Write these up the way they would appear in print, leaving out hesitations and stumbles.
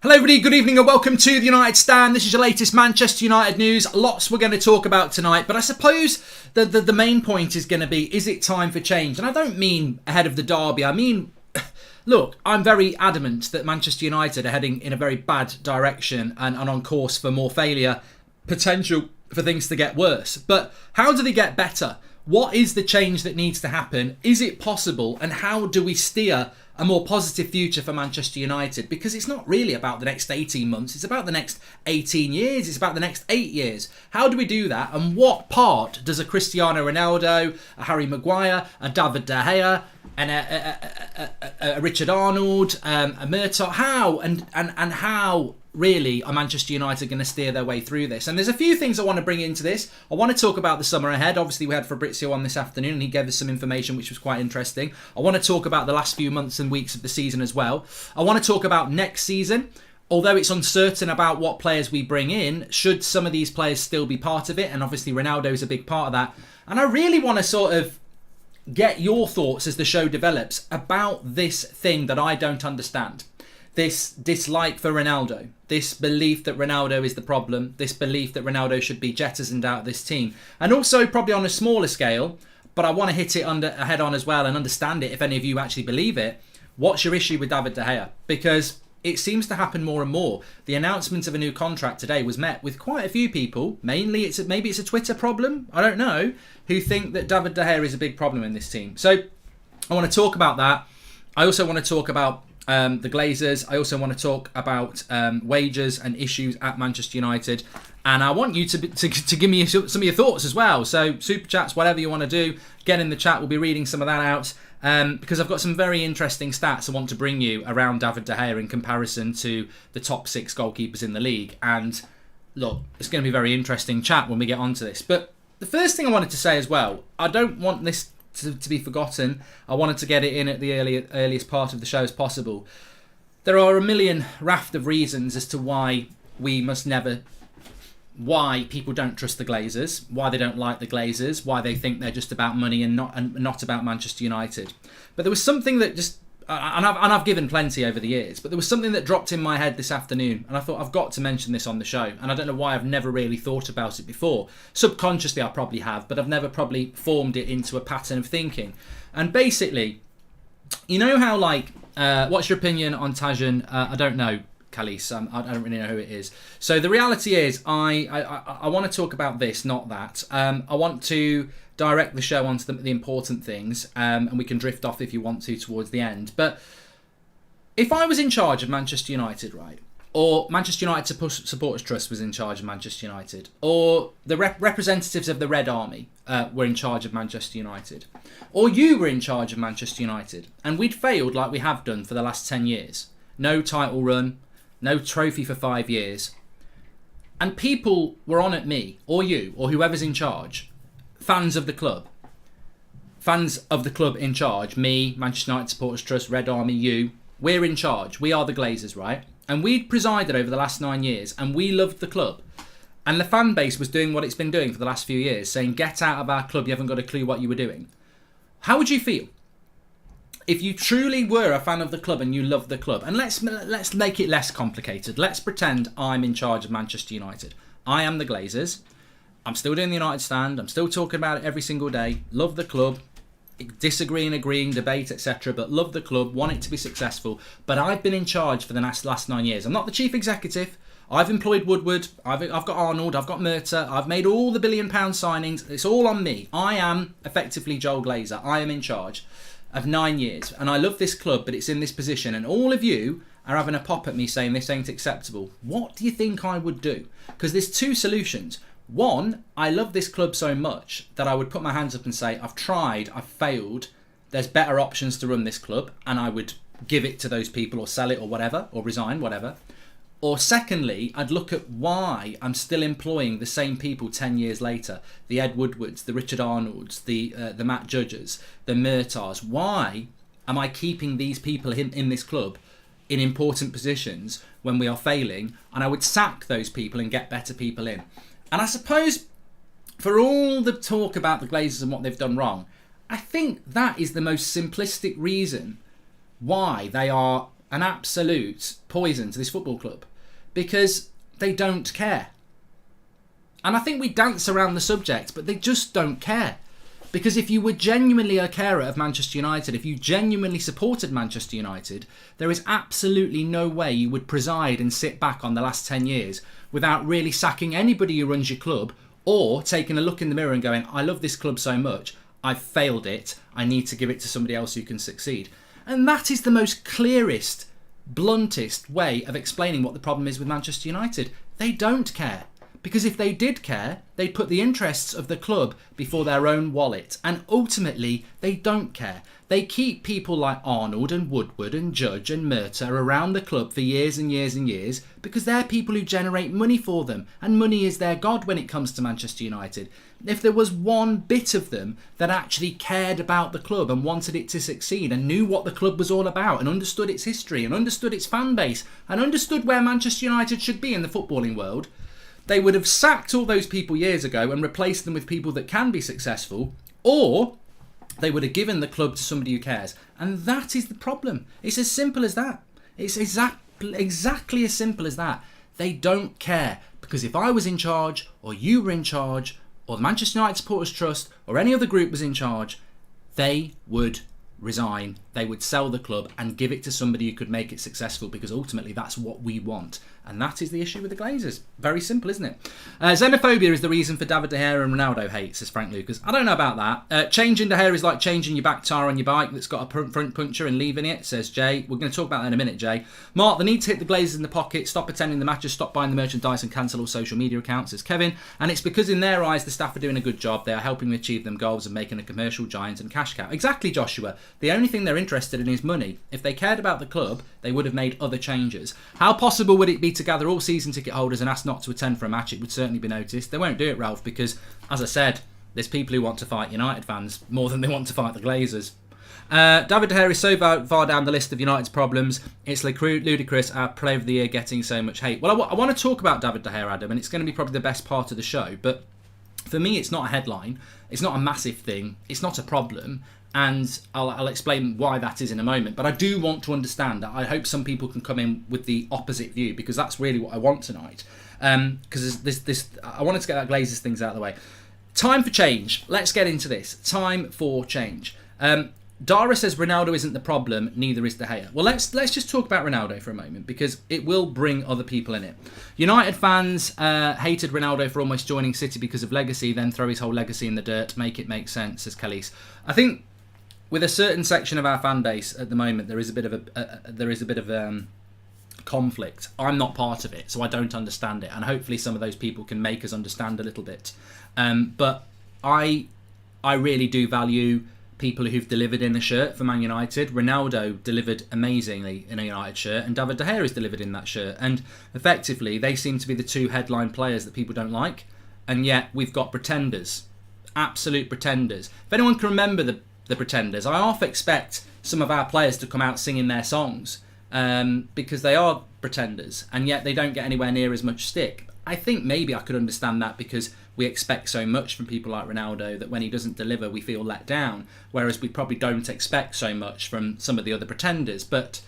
Hello everybody, good evening and welcome to the United Stand. This is your latest Manchester United news. Lots we're going to talk about tonight, but I suppose the main point is going to be, is it time for change? And I don't mean ahead of the derby, I mean, look, I'm very adamant that Manchester United are heading in a very bad direction and on course for more failure, potential for things to get worse. But how do they get better? What is the change that needs to happen? Is it possible? And how do we steer a more positive future for Manchester United? Because it's not really about the next 18 months, it's about the next 18 years, it's about the next 8 years. How do we do that? And what part does a Cristiano Ronaldo, a Harry Maguire, a David De Gea, and a Richard Arnold, a Murtaugh, how and how really are Manchester United going to steer their way through this? And there's a few things I want to bring into this. I want to talk about the summer ahead. Obviously, we had Fabrizio on this afternoon and he gave us some information which was quite interesting. I want to talk about the last few months and weeks of the season as well. I want to talk about next season. Although it's uncertain about what players we bring in, should some of these players still be part of it? And obviously Ronaldo is a big part of that. And I really want to sort of get your thoughts as the show develops about this thing that I don't understand. This dislike for Ronaldo, this belief that Ronaldo is the problem, this belief that Ronaldo should be jettisoned out of this team. And also probably on a smaller scale, but I want to hit it head on as well and understand it if any of you actually believe it. What's your issue with David De Gea? Because it seems to happen more and more. The announcement of a new contract today was met with quite a few people, mainly maybe it's a Twitter problem, I don't know, who think that David De Gea is a big problem in this team. So I want to talk about that. I also want to talk about the Glazers. I also want to talk about wages and issues at Manchester United. And I want you to give me some of your thoughts as well. So super chats, whatever you want to do, get in the chat. We'll be reading some of that out because I've got some very interesting stats I want to bring you around David De Gea in comparison to the top 6 goalkeepers in the league. And look, it's going to be a very interesting chat when we get onto this. But the first thing I wanted to say as well, I don't want this to be forgotten. I wanted to get it in at the earliest part of the show as possible. There are a million raft of reasons as to why people don't trust the Glazers, why they don't like the Glazers, why they think they're just about money and not about Manchester United. But there was something that just, and I've given plenty over the years, but there was something that dropped in my head this afternoon, and I thought I've got to mention this on the show, and I don't know why I've never really thought about it before. Subconsciously I probably have, but I've never probably formed it into a pattern of thinking. And basically, you know how what's your opinion on Tajan? I don't know, Kalis. I don't really know who it is. So the reality is, I want to talk about this, not that. I want to direct the show onto the important things, and we can drift off if you want to towards the end. But if I was in charge of Manchester United, right, or Manchester United Supporters Trust was in charge of Manchester United, or the representatives of the Red Army were in charge of Manchester United, or you were in charge of Manchester United, and we'd failed like we have done for the last 10 years, no title run, no trophy for 5 years, and people were on at me, or you, or whoever's in charge, fans of the club in charge, me, Manchester United Supporters Trust, Red Army, you, we're in charge. We are the Glazers, right? And we'd presided over the last 9 years, and we loved the club. And the fan base was doing what it's been doing for the last few years, saying, get out of our club, you haven't got a clue what you were doing. How would you feel if you truly were a fan of the club and you loved the club? And let's make it less complicated. Let's pretend I'm in charge of Manchester United. I am the Glazers. I'm still doing the United Stand. I'm still talking about it every single day. Love the club. Disagreeing, agreeing, debate, etc. But love the club. Want it to be successful. But I've been in charge for the last 9 years. I'm not the chief executive. I've employed Woodward. I've got Arnold. I've got Murtaugh. I've made all the £1 billion signings. It's all on me. I am effectively Joel Glazer. I am in charge of 9 years. And I love this club, but it's in this position. And all of you are having a pop at me saying this ain't acceptable. What do you think I would do? Because there's 2 solutions. One, I love this club so much that I would put my hands up and say, I've tried, I've failed, there's better options to run this club, and I would give it to those people or sell it or whatever, or resign, whatever. Or secondly, I'd look at why I'm still employing the same people 10 years later. The Ed Woodwards, the Richard Arnolds, the Matt Judges, the Murtaughs. Why am I keeping these people in this club in important positions when we are failing? And I would sack those people and get better people in. And I suppose for all the talk about the Glazers and what they've done wrong, I think that is the most simplistic reason why they are an absolute poison to this football club because they don't care. And I think we dance around the subject, but they just don't care. Because if you were genuinely a carer of Manchester United, if you genuinely supported Manchester United, there is absolutely no way you would preside and sit back on the last 10 years without really sacking anybody who runs your club or taking a look in the mirror and going, I love this club so much, I've failed it, I need to give it to somebody else who can succeed. And that is the most clearest, bluntest way of explaining what the problem is with Manchester United. They don't care. Because if they did care, they'd put the interests of the club before their own wallet. And ultimately, they don't care. They keep people like Arnold and Woodward and Judge and Murta around the club for years and years and years because they're people who generate money for them. And money is their god when it comes to Manchester United. If there was one bit of them that actually cared about the club and wanted it to succeed and knew what the club was all about and understood its history and understood its fan base and understood where Manchester United should be in the footballing world, they would have sacked all those people years ago and replaced them with people that can be successful, or they would have given the club to somebody who cares. And that is the problem. It's as simple as that. It's exactly as simple as that. They don't care. Because if I was in charge, or you were in charge, or the Manchester United Supporters Trust, or any other group was in charge, they would resign. They would sell the club and give it to somebody who could make it successful, because ultimately that's what we want. And that is the issue with the Glazers. Very simple, isn't it? Xenophobia is the reason for David De Gea and Ronaldo hate, says Frank Lucas. I don't know about that. Changing De Gea is like changing your back tyre on your bike that's got a front puncture and leaving it, says Jay. We're going to talk about that in a minute, Jay. Mark, the need to hit the Glazers in the pocket, stop attending the matches, stop buying the merchandise and cancel all social media accounts, says Kevin. And it's because in their eyes the staff are doing a good job. They are helping them achieve them goals and making a commercial giant and cash cow. Exactly, Joshua. The only thing they're interested in is money. If they cared about the club, they would have made other changes. How possible would it be to gather all season ticket holders and ask not to attend for a match? It would certainly be noticed. They won't do it, Ralph, because, as I said, there's people who want to fight United fans more than they want to fight the Glazers. David De Gea is so far down the list of United's problems, it's ludicrous our player of the year getting so much hate. Well, I want to talk about David De Gea, Adam, and it's going to be probably the best part of the show, but for me it's not a headline, it's not a massive thing, it's not a problem, and I'll explain why that is in a moment. But I do want to understand that. I hope some people can come in with the opposite view, because that's really what I want tonight. Because I wanted to get that Glazers things out of the way. Time for change. Let's get into this. Time for change. Dara says Ronaldo isn't the problem, neither is De Gea. Well, let's just talk about Ronaldo for a moment, because it will bring other people in it. United fans hated Ronaldo for almost joining City because of legacy, then throw his whole legacy in the dirt. Make it make sense, says Khalees. I think with a certain section of our fan base at the moment, there is a bit of conflict. I'm not part of it, so I don't understand it, and hopefully some of those people can make us understand a little bit. But I really do value people who've delivered in a shirt for Man United. Ronaldo delivered amazingly in a United shirt, and David De Gea has delivered in that shirt. And effectively, they seem to be the two headline players that people don't like, and yet we've got pretenders, absolute pretenders. If anyone can remember the Pretenders, I half expect some of our players to come out singing their songs because they are pretenders, and yet they don't get anywhere near as much stick. I think maybe I could understand that because we expect so much from people like Ronaldo that when he doesn't deliver we feel let down, whereas we probably don't expect so much from some of the other pretenders. But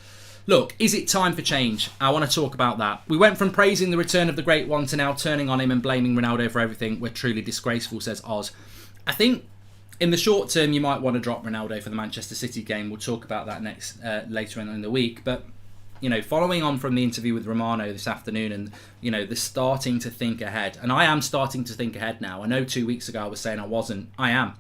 look, is it time for change? I want to talk about that. We went from praising the return of the Great One to now turning on him and blaming Ronaldo for everything. We're truly disgraceful, says Oz. I think in the short term, you might want to drop Ronaldo for the Manchester City game. We'll talk about that later in the week. But, following on from the interview with Romano this afternoon and, the starting to think ahead. And I am starting to think ahead now. I know 2 weeks ago I was saying I wasn't. I am.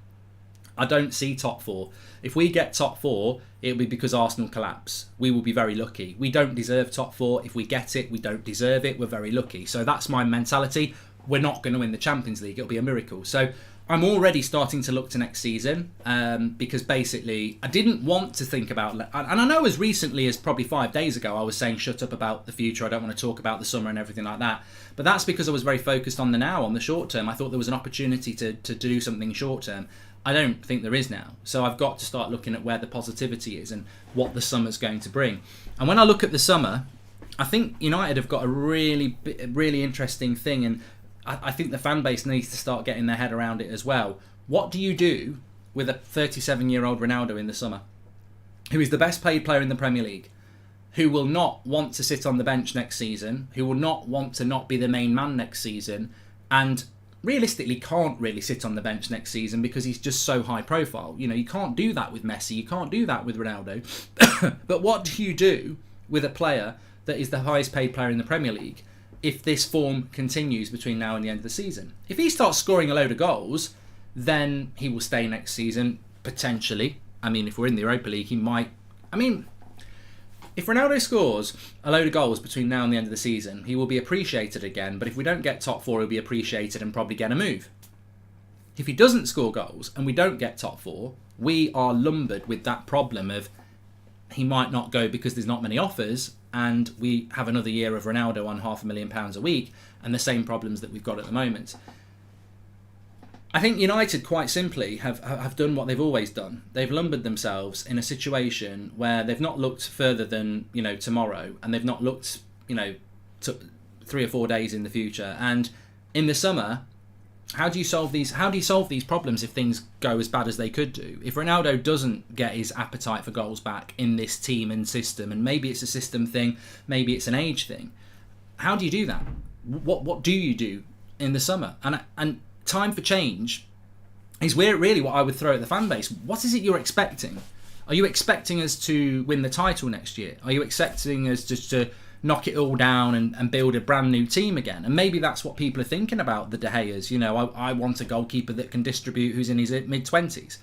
I don't see top four. If we get top four, it'll be because Arsenal collapse. We will be very lucky. We don't deserve top four. If we get it, we don't deserve it. We're very lucky. So that's my mentality. We're not going to win the Champions League. It'll be a miracle. So I'm already starting to look to next season because basically I didn't want to think about... And I know as recently as probably 5 days ago I was saying shut up about the future, I don't want to talk about the summer and everything like that. But that's because I was very focused on the now, on the short term. I thought there was an opportunity to do something short term. I don't think there is now. So I've got to start looking at where the positivity is and what the summer's going to bring. And when I look at the summer, I think United have got a really interesting thing, and I think the fan base needs to start getting their head around it as well. What do you do with a 37-year-old Ronaldo in the summer, who is the best paid player in the Premier League, who will not want to sit on the bench next season, who will not want to not be the main man next season, and realistically can't really sit on the bench next season because he's just so high profile. You know, you can't do that with Messi, you can't do that with Ronaldo. But what do you do with a player that is the highest paid player in the Premier League if this form continues between now and the end of the season? If he starts scoring a load of goals, then he will stay next season, potentially. I mean, if we're in the Europa League, he might... I mean, if Ronaldo scores a load of goals between now and the end of the season, he will be appreciated again. But if we don't get top four, he'll be appreciated and probably get a move. If he doesn't score goals and we don't get top four, we are lumbered with that problem of he might not go because there's not many offers, and we have another year of Ronaldo on £500,000 a week and the same problems that we've got at the moment. I think United, quite simply, have done what they've always done. They've lumbered themselves in a situation where they've not looked further than, you know, tomorrow, and they've not looked, you know, to 3 or 4 days in the future. And in the summer, how do you solve these? How do you solve these problems if things go as bad as they could do? If Ronaldo doesn't get his appetite for goals back in this team and system, and maybe it's a system thing, maybe it's an age thing, how do you do that? What do you do in the summer? And time for change is really what I would throw at the fan base. What is it you're expecting? Are you expecting us to win the title next year? Are you expecting us just to knock it all down and build a brand new team again? And maybe that's what people are thinking about the De Gea's. You know, I want a goalkeeper that can distribute who's in his mid-20s.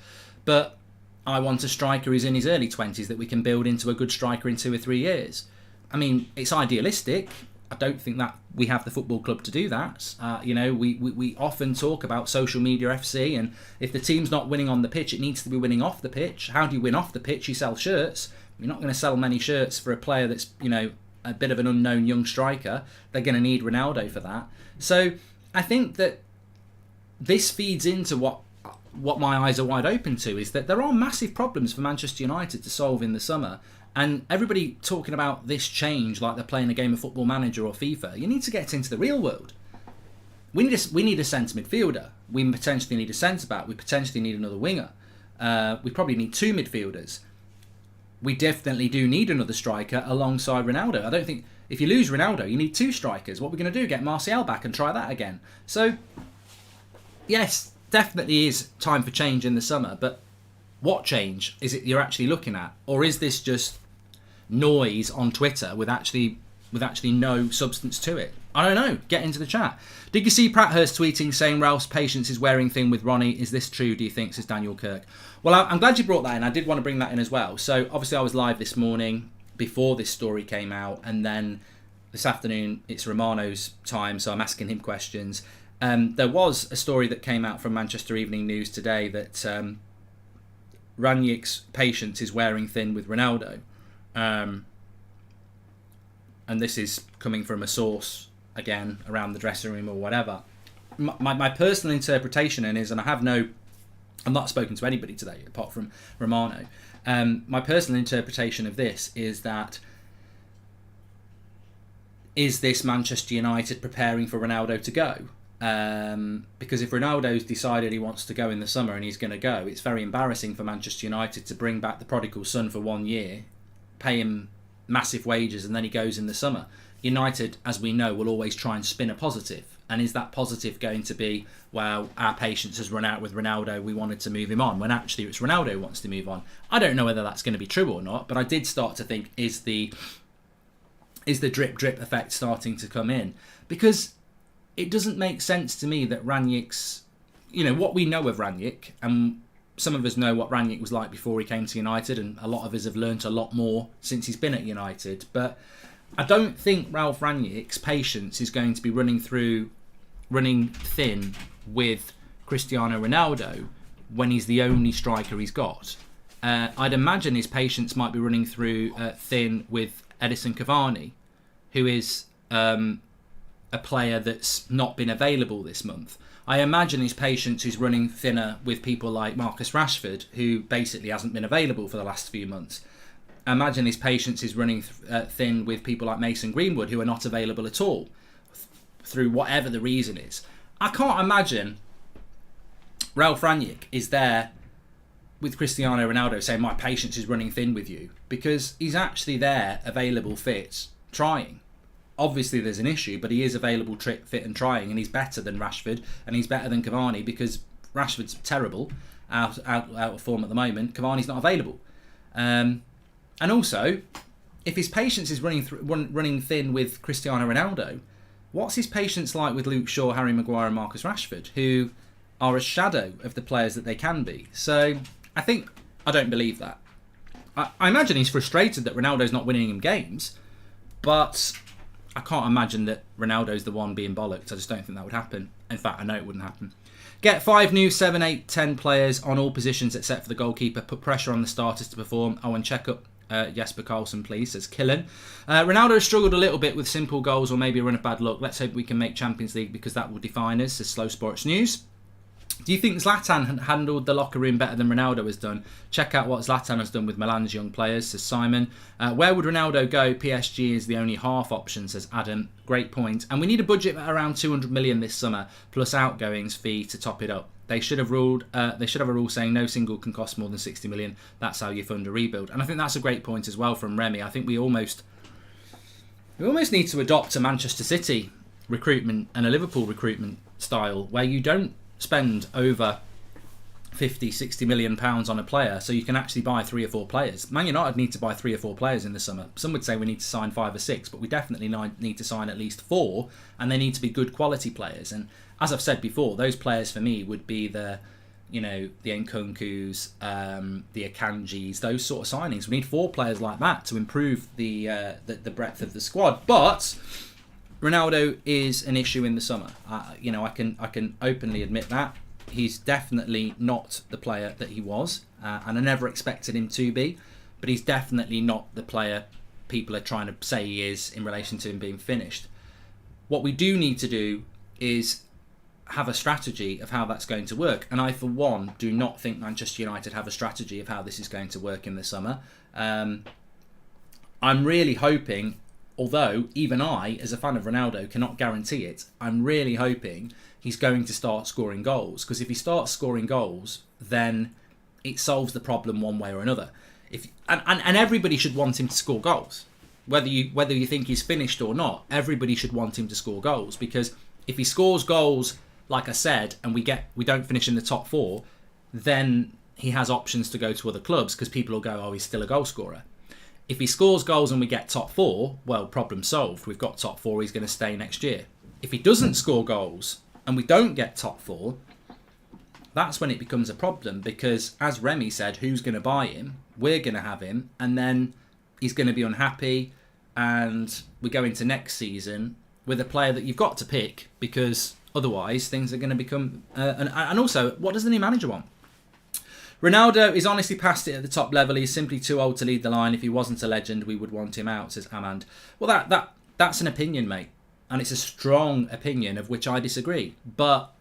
But I want a striker who's in his early 20s that we can build into a good striker in 2 or 3 years. I mean, it's idealistic. I don't think that we have the football club to do that. You know, we often talk about social media FC, and if the team's not winning on the pitch, it needs to be winning off the pitch. How do you win off the pitch? You sell shirts. You're not going to sell many shirts for a player that's, you know, a bit of an unknown young striker. They're going to need Ronaldo for that. So I think that this feeds into what my eyes are wide open to, is that there are massive problems for Manchester United to solve in the summer. And everybody talking about this change like they're playing a game of Football Manager or FIFA. You need to get into the real world. We need a centre midfielder. We potentially need a centre back. We potentially need another winger. We probably need 2 midfielders. We definitely do need another striker alongside Ronaldo. I don't think if you lose Ronaldo, you need 2 strikers. What are we going to do? Get Martial back and try that again? So, yes, definitely is time for change in the summer. But what change is it you're actually looking at, or is this just noise on Twitter with actually no substance to it? I don't know. Get into the chat. Did you see Pratt Hurst tweeting saying Ralph's patience is wearing thin with Ronnie? Is this true, do you think, says Daniel Kirk? Well, I'm glad you brought that in. I did want to bring that in as well. So obviously I was live this morning before this story came out, and then this afternoon it's Romano's time, so I'm asking him questions. There was a story that came out from Manchester Evening News today that Ranić's patience is wearing thin with Ronaldo. And this is coming from a source, again, around the dressing room or whatever. My personal interpretation is, and I've not spoken to anybody today apart from Romano. My personal interpretation of this is that, is this Manchester United preparing for Ronaldo to go? Because if Ronaldo's decided he wants to go in the summer and he's going to go, it's very embarrassing for Manchester United to bring back the prodigal son for 1 year, pay him massive wages, and then he goes in the summer. United, as we know, will always try and spin a positive. And is that positive going to be, well, our patience has run out with Ronaldo, we wanted to move him on, when actually it's Ronaldo who wants to move on? I don't know whether that's going to be true or not, but I did start to think, is the drip effect starting to come in? Because it doesn't make sense to me that Ranić's, you know, what we know of Ranić, and some of us know what Ranić was like before he came to United, and a lot of us have learnt a lot more since he's been at United. But I don't think Ralph Ranić's patience is going to be running thin with Cristiano Ronaldo when he's the only striker he's got. I'd imagine his patience might be running through thin with Edison Cavani, who is a player that's not been available this month. I imagine his patience is running thinner with people like Marcus Rashford, who basically hasn't been available for the last few months. I imagine his patience is running thin with people like Mason Greenwood, who are not available at all, through whatever the reason is. I can't imagine Ralph Ranić is there with Cristiano Ronaldo saying my patience is running thin with you, because he's actually there, available, fit, trying. Obviously there's an issue, but he is available, fit and trying, and he's better than Rashford, and he's better than Cavani, because Rashford's terrible, out of form at the moment. Cavani's not available. And also, if his patience is running thin with Cristiano Ronaldo, what's his patience like with Luke Shaw, Harry Maguire and Marcus Rashford, who are a shadow of the players that they can be? So I don't believe that. I imagine he's frustrated that Ronaldo's not winning him games, but I can't imagine that Ronaldo's the one being bollocked. I just don't think that would happen. In fact, I know it wouldn't happen. Get 5 new 7, 8, 10 players on all positions except for the goalkeeper. Put pressure on the starters to perform. Oh, and check up Jesper Karlsson, please, says Killen. Ronaldo has struggled a little bit with simple goals or maybe a run of bad luck. Let's hope we can make Champions League, because that will define us, says Slow Sports News. Do you think Zlatan handled the locker room better than Ronaldo has done? Check out what Zlatan has done with Milan's young players, says Simon. Where would Ronaldo go? PSG is the only half option, says Adam. Great point. And we need a budget of around 200 million this summer, plus outgoings fee to top it up. They should have a rule saying no single can cost more than 60 million. That's how you fund a rebuild. And I think that's a great point as well from Remy. I think we almost need to adopt a Manchester City recruitment and a Liverpool recruitment style, where you don't spend over 50-60 million pounds on a player so you can actually buy 3 or 4 players. Man United need to buy 3 or 4 players in the summer. Some would say we need to sign 5 or 6, but we definitely need to sign at least 4, and they need to be good quality players. And as I've said before, those players for me would be the Nkunkus, the Akanjis, those sort of signings. We need 4 players like that to improve the breadth of the squad. But Ronaldo is an issue in the summer. I can openly admit that. He's definitely not the player that he was, and I never expected him to be, but he's definitely not the player people are trying to say he is in relation to him being finished. What we do need to do is have a strategy of how that's going to work, and I, for one, do not think Manchester United have a strategy of how this is going to work in the summer. I'm really hoping, although even I, as a fan of Ronaldo, cannot guarantee it, I'm really hoping he's going to start scoring goals, because if he starts scoring goals, then it solves the problem one way or another. And everybody should want him to score goals, whether you think he's finished or not. Everybody should want him to score goals, because if he scores goals, like I said, and we don't finish in the top 4, then he has options to go to other clubs, because people will go, oh, he's still a goal scorer. If he scores goals and we get top 4, well, problem solved. We've got top 4, he's going to stay next year. If he doesn't score goals and we don't get top 4, that's when it becomes a problem, because, as Remy said, who's going to buy him? We're going to have him, and then he's going to be unhappy, and we go into next season with a player that you've got to pick, because otherwise things are going to become... and also, what does the new manager want? Ronaldo is honestly past it at the top level. He's simply too old to lead the line. If he wasn't a legend, we would want him out, says Amand. Well, that's an opinion, mate. And it's a strong opinion of which I disagree. But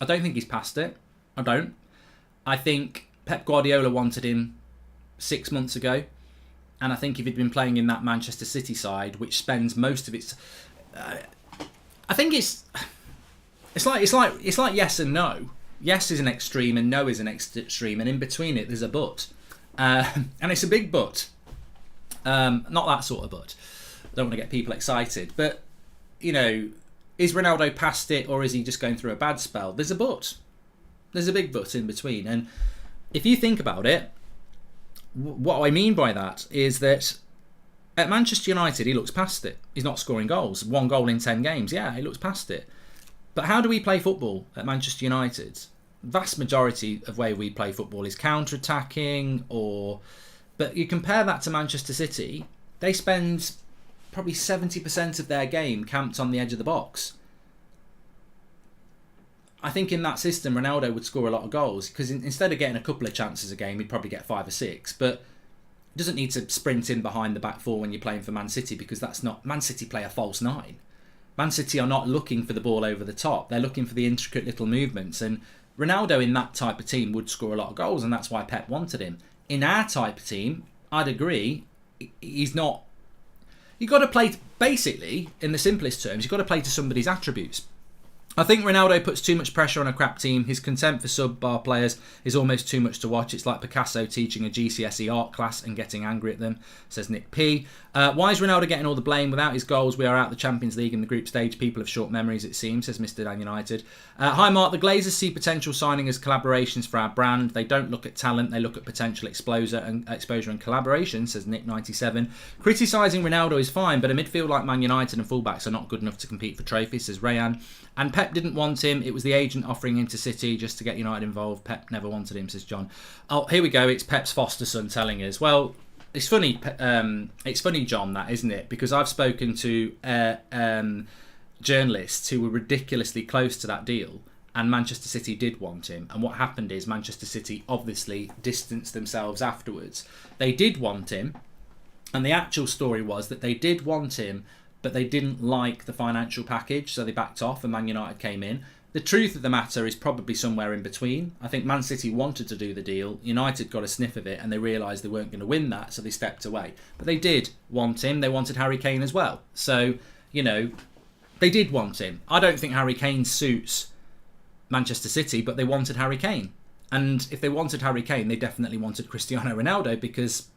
I don't think he's past it. I don't. I think Pep Guardiola wanted him 6 months ago. And I think if he'd been playing in that Manchester City side, which spends most of its... I think it's like yes and no. Yes is an extreme and no is an extreme, and in between it there's a but. And it's a big but. Not that sort of but. Don't want to get people excited. But, is Ronaldo past it, or is he just going through a bad spell? There's a but. There's a big but in between. And if you think about it, what I mean by that is that at Manchester United, he looks past it. He's not scoring goals. 1 goal in 10 games. Yeah, he looks past it. But how do we play football at Manchester United? Vast majority of way we play football is counter-attacking, but you compare that to Manchester City, they spend probably 70% of their game camped on the edge of the box. I think in that system, Ronaldo would score a lot of goals, because instead of getting a couple of chances a game, he'd probably get 5 or 6. But he doesn't need to sprint in behind the back 4 when you're playing for Man City, because that's not... Man City play a false 9. Man City are not looking for the ball over the top. They're looking for the intricate little movements. And Ronaldo in that type of team would score a lot of goals, and that's why Pep wanted him. In our type of team, I'd agree, he's not... You've got to play, basically, in the simplest terms, you've got to play to somebody's attributes. I think Ronaldo puts too much pressure on a crap team. His contempt for sub-bar players is almost too much to watch. It's like Picasso teaching a GCSE art class and getting angry at them, says Nick P. Why is Ronaldo getting all the blame? Without his goals, we are out the Champions League in the group stage. People have short memories, it seems, says Mr. Dan United. Hi, Mark. The Glazers see potential signing as collaborations for our brand. They don't look at talent. They look at potential exposure and collaboration, says Nick97. Criticising Ronaldo is fine, but a midfield like Man United and fullbacks are not good enough to compete for trophies, says Rayan. And Pep didn't want him. It was the agent offering him to City just to get United involved. Pep never wanted him, says John. Oh, here we go. It's Pep's foster son telling us. Well, it's funny, John, that, isn't it? Because I've spoken to journalists who were ridiculously close to that deal, and Manchester City did want him. And what happened is Manchester City obviously distanced themselves afterwards. They did want him, and the actual story was that they did want him, but they didn't like the financial package, so they backed off and Man United came in. The truth of the matter is probably somewhere in between. I think Man City wanted to do the deal, United got a sniff of it, and they realised they weren't going to win that, so they stepped away. But they did want him. They wanted Harry Kane as well. So, they did want him. I don't think Harry Kane suits Manchester City, but they wanted Harry Kane. And if they wanted Harry Kane, they definitely wanted Cristiano Ronaldo, because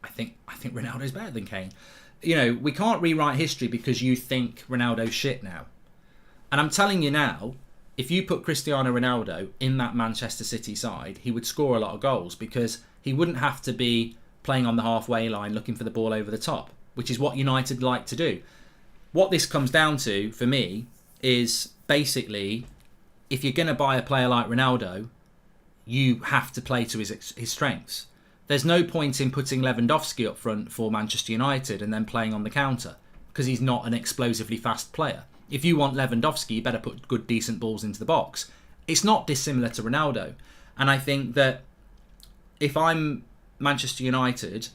I think Ronaldo's better than Kane. We can't rewrite history because you think Ronaldo's shit now. And I'm telling you now, if you put Cristiano Ronaldo in that Manchester City side, he would score a lot of goals because he wouldn't have to be playing on the halfway line looking for the ball over the top, which is what United like to do. What this comes down to, for me, is basically, if you're going to buy a player like Ronaldo, you have to play to his strengths. There's no point in putting Lewandowski up front for Manchester United and then playing on the counter, because he's not an explosively fast player. If you want Lewandowski, you better put good, decent balls into the box. It's not dissimilar to Ronaldo. And I think that if I'm Manchester United,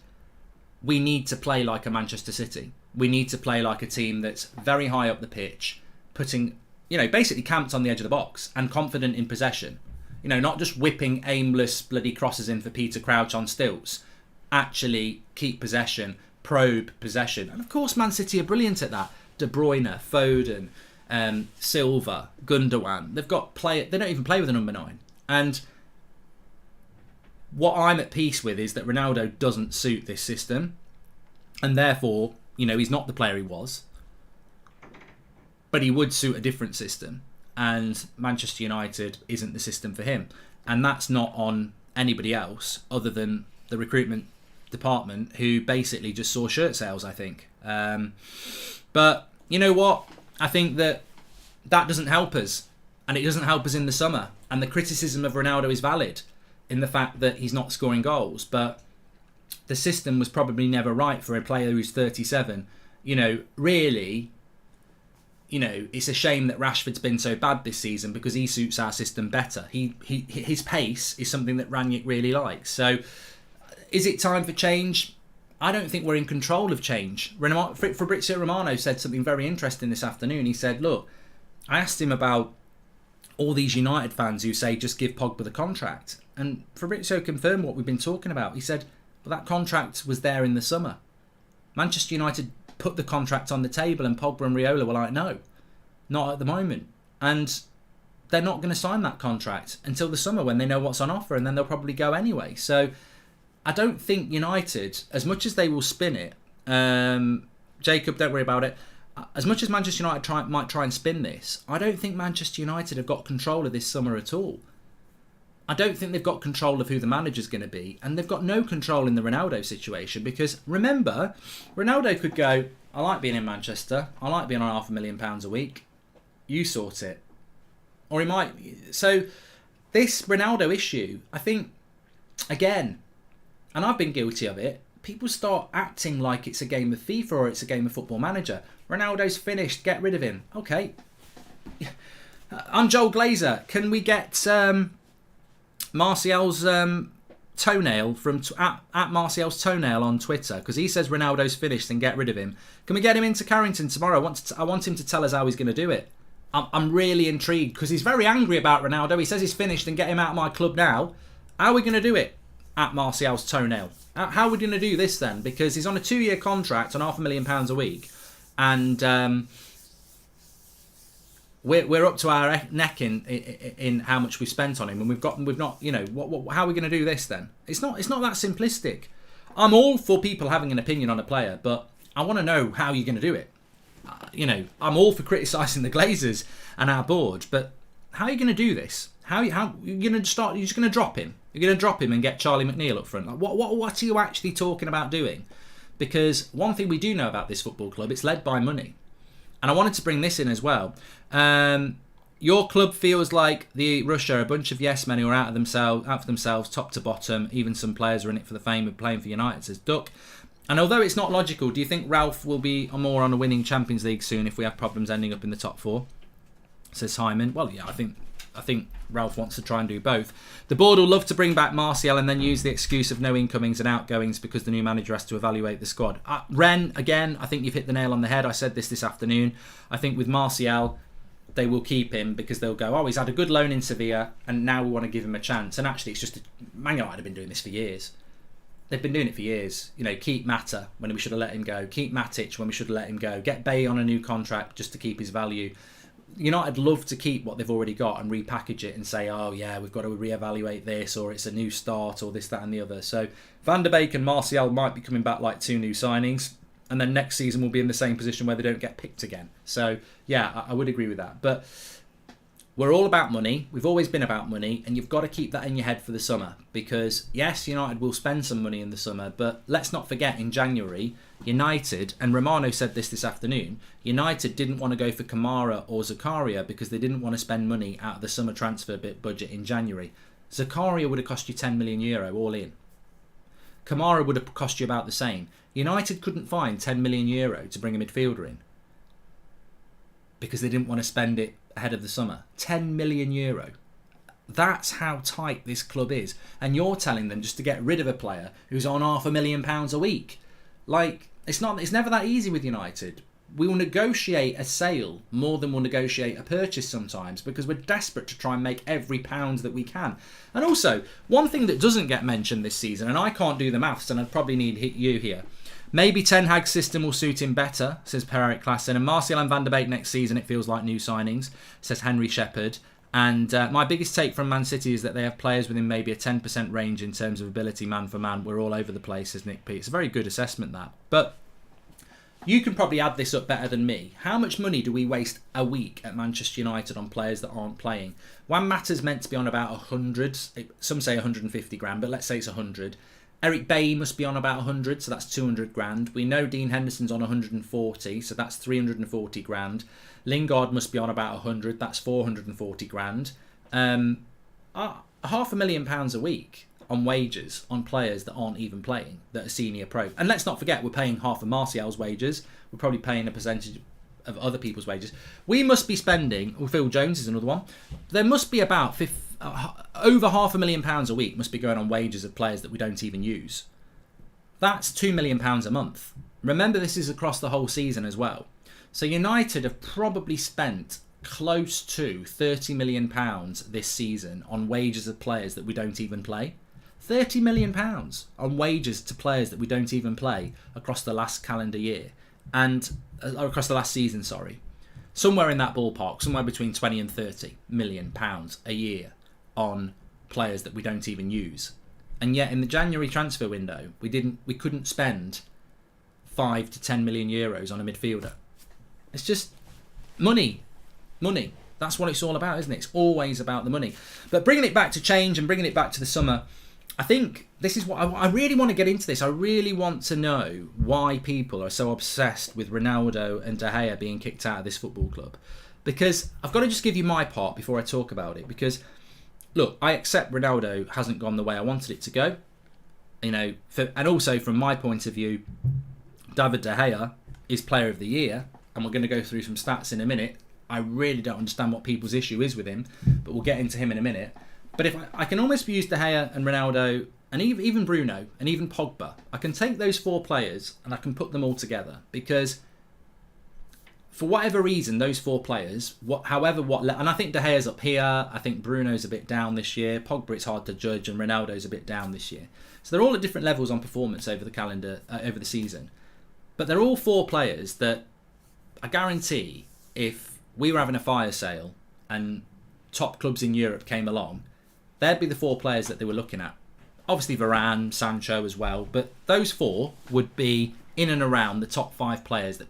we need to play like a Manchester City. We need to play like a team that's very high up the pitch, putting, basically camped on the edge of the box and confident in possession. Not just whipping aimless bloody crosses in for Peter Crouch on stilts. Actually keep possession, probe possession. And of course Man City are brilliant at that. De Bruyne, Foden, Silva, Gundogan. They've got they don't even play with a number 9. And what I'm at peace with is that Ronaldo doesn't suit this system. And therefore, he's not the player he was. But he would suit a different system. And Manchester United isn't the system for him. And that's not on anybody else other than the recruitment department, who basically just saw shirt sales, I think. But you know what? I think that doesn't help us. And it doesn't help us in the summer. And the criticism of Ronaldo is valid in the fact that he's not scoring goals. But the system was probably never right for a player who's 37. Really... it's a shame that Rashford's been so bad this season because he suits our system better. His pace is something that Rangnick really likes. So, is it time for change? I don't think we're in control of change. Fabrizio Romano said something very interesting this afternoon. He said, look, I asked him about all these United fans who say just give Pogba the contract. And Fabrizio confirmed what we've been talking about. He said, well, that contract was there in the summer. Manchester United put the contract on the table and Pogba and Raiola were like, no, not at the moment. And they're not going to sign that contract until the summer when they know what's on offer, and then they'll probably go anyway. So I don't think United, as much as they will spin it, Jacob, don't worry about it, as much as Manchester United might try and spin this, I don't think Manchester United have got control of this summer at all. I don't think they've got control of who the manager's going to be, and they've got no control in the Ronaldo situation, because remember, Ronaldo could go, I like being in Manchester, I like being on £500,000 a week, you sort it. Or he might... So this Ronaldo issue, I think, again, and I've been guilty of it, people start acting like it's a game of FIFA or it's a game of Football Manager. Ronaldo's finished, get rid of him. Okay. I'm Joel Glazer. Can we get... Martial's toenail from at Martial's toenail on Twitter, because he says Ronaldo's finished and get rid of him. Can we get him into Carrington tomorrow? I want him to tell us how he's going to do it. I'm really intrigued because he's very angry about Ronaldo. He says he's finished and get him out of my club now. How are we going to do it? At Martial's toenail. How are we going to do this then? Because he's on a 2-year contract on £500,000 a week, and we're up to our neck in how much we spent on him, and we've not, you know, how are we going to do this then? It's not that simplistic. I'm all for people having an opinion on a player, but I want to know how you're going to do it. You know, I'm all for criticising the Glazers and our board, but how are you going to do this? How you're going to start? You're just going to drop him? You're going to drop him and get Charlie McNeil up front? Like, what are you actually talking about doing? Because one thing we do know about this football club, it's led by money. And I wanted to bring this in as well. Your club feels like the Rush are a bunch of yes men who are out for themselves, top to bottom. Even some players are in it for the fame of playing for United, says Duck. And although it's not logical, do you think Ralph will be more on a winning Champions League soon if we have problems ending up in the top four? Says Hyman. Well, yeah, I think Ralph wants to try and do both. The board will love to bring back Martial and then use the excuse of no incomings and outgoings because the new manager has to evaluate the squad. Ren, again, I think you've hit the nail on the head. I said this afternoon. I think with Martial, they will keep him because they'll go, oh, he's had a good loan in Sevilla and now we want to give him a chance. And actually, it's just, Man United have been doing this for years. They've been doing it for years. You know, keep Mata when we should have let him go. Keep Matic when we should have let him go. Get Bay on a new contract just to keep his value. United love to keep what they've already got and repackage it and say, oh yeah, we've got to reevaluate this, or it's a new start, or this, that and the other. So Van der Beek and Martial might be coming back like two new signings, and then next season we'll be in the same position where they don't get picked again. So yeah, I would agree with that. But we're all about money. We've always been about money, and you've got to keep that in your head for the summer, because yes, United will spend some money in the summer, but let's not forget in January, United, and Romano said this afternoon, United didn't want to go for Kamara or Zakaria because they didn't want to spend money out of the summer transfer budget in January. Zakaria would have cost you €10 million all in. Kamara would have cost you about the same. United couldn't find €10 million to bring a midfielder in because they didn't want to spend it ahead of the summer. €10 million. That's how tight this club is. And you're telling them just to get rid of a player who's on £500,000 a week. Like, it's never that easy with United. We will negotiate a sale more than we'll negotiate a purchase sometimes because we're desperate to try and make every pound that we can. And also, one thing that doesn't get mentioned this season, and I can't do the maths and I'd probably need you here, maybe Ten Hag's system will suit him better, says Per-Erik Klassen. And Martial and Van der Beek next season, it feels like new signings, says Henry Shepherd. And my biggest take from Man City is that they have players within maybe a 10% range in terms of ability man for man. We're all over the place, says Nick P. It's a very good assessment, that. But you can probably add this up better than me. How much money do we waste a week at Manchester United on players that aren't playing? Juan Mata's meant to be on about 100. Some say 150 grand, but let's say it's 100. Eric Bailly must be on about 100, so that's 200 grand. We know Dean Henderson's on 140, so that's 340 grand. Lingard must be on about 100, that's 440 grand. £500,000 a week on wages on players that aren't even playing, that are senior pro. And let's not forget, we're paying half of Martial's wages. We're probably paying a percentage of other people's wages. We must be spending, Phil Jones is another one, there must be about over £500,000 a week must be going on wages of players that we don't even use. That's £2 million a month. Remember, this is across the whole season as well. So United have probably spent close to £30 million this season on wages of players that we don't even play. £30 million on wages to players that we don't even play across the last calendar year. And across the last season, sorry. Somewhere in that ballpark, somewhere between 20 and £30 million a year on players that we don't even use. And yet in the January transfer window, we couldn't spend 5 to 10 million euros on a midfielder. It's just money. That's what it's all about, isn't it? It's always about the money. But bringing it back to change and bringing it back to the summer, I think this is what I really want to get into this. I really want to know why people are so obsessed with Ronaldo and De Gea being kicked out of this football club. Because I've got to just give you my part before I talk about it. Because, look, I accept Ronaldo hasn't gone the way I wanted it to go. You know, and also from my point of view, David De Gea is Player of the Year. And we're going to go through some stats in a minute. I really don't understand what people's issue is with him, but we'll get into him in a minute. But if I can almost use De Gea and Ronaldo and even Bruno and even Pogba, I can take those four players and I can put them all together because for whatever reason, those four players, and I think De Gea's up here, I think Bruno's a bit down this year, Pogba it's hard to judge, and Ronaldo's a bit down this year. So they're all at different levels on performance over the season. But they're all four players that I guarantee if we were having a fire sale and top clubs in Europe came along, there'd be the 4 players that they were looking at. Obviously Varane, Sancho as well, but those 4 would be in and around the top 5 players that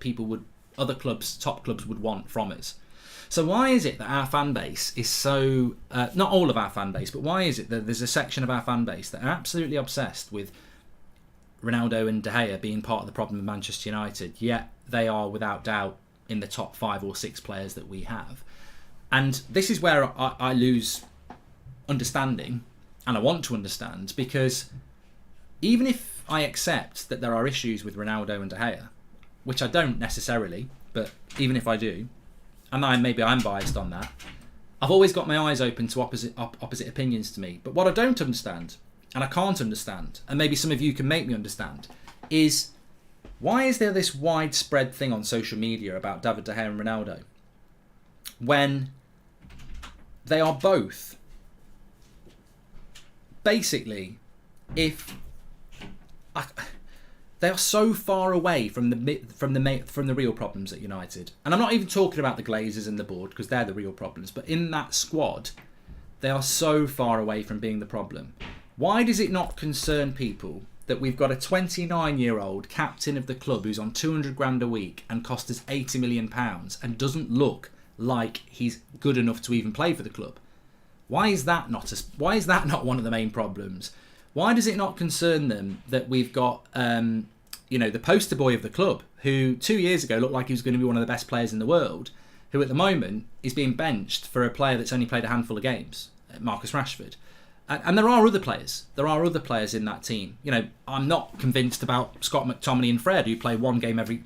other clubs, top clubs would want from us. So why is it that our fan base is so, not all of our fan base, but why is it that there's a section of our fan base that are absolutely obsessed with Ronaldo and De Gea being part of the problem of Manchester United, yet they are without doubt in the top 5 or 6 players that we have? And this is where I lose understanding, and I want to understand, because even if I accept that there are issues with Ronaldo and De Gea, which I don't necessarily, but even if I do, and maybe I'm biased on that, I've always got my eyes open to opposite opinions to me. But what I don't understand, and I can't understand, and maybe some of you can make me understand, is why is there this widespread thing on social media about David De Gea and Ronaldo when they are both basically, they are so far away from the real problems at United. And I'm not even talking about the Glazers and the board, because they're the real problems. But in that squad, they are so far away from being the problem. Why does it not concern people that we've got a 29-year-old captain of the club who's on 200 grand a week and cost us £80 million and doesn't look like he's good enough to even play for the club? Why is that not one of the main problems? Why does it not concern them that we've got, the poster boy of the club, who 2 years ago looked like he was going to be one of the best players in the world, who at the moment is being benched for a player that's only played a handful of games, Marcus Rashford? And there are other players. There are other players in that team. I'm not convinced about Scott McTominay and Fred, who play one game every...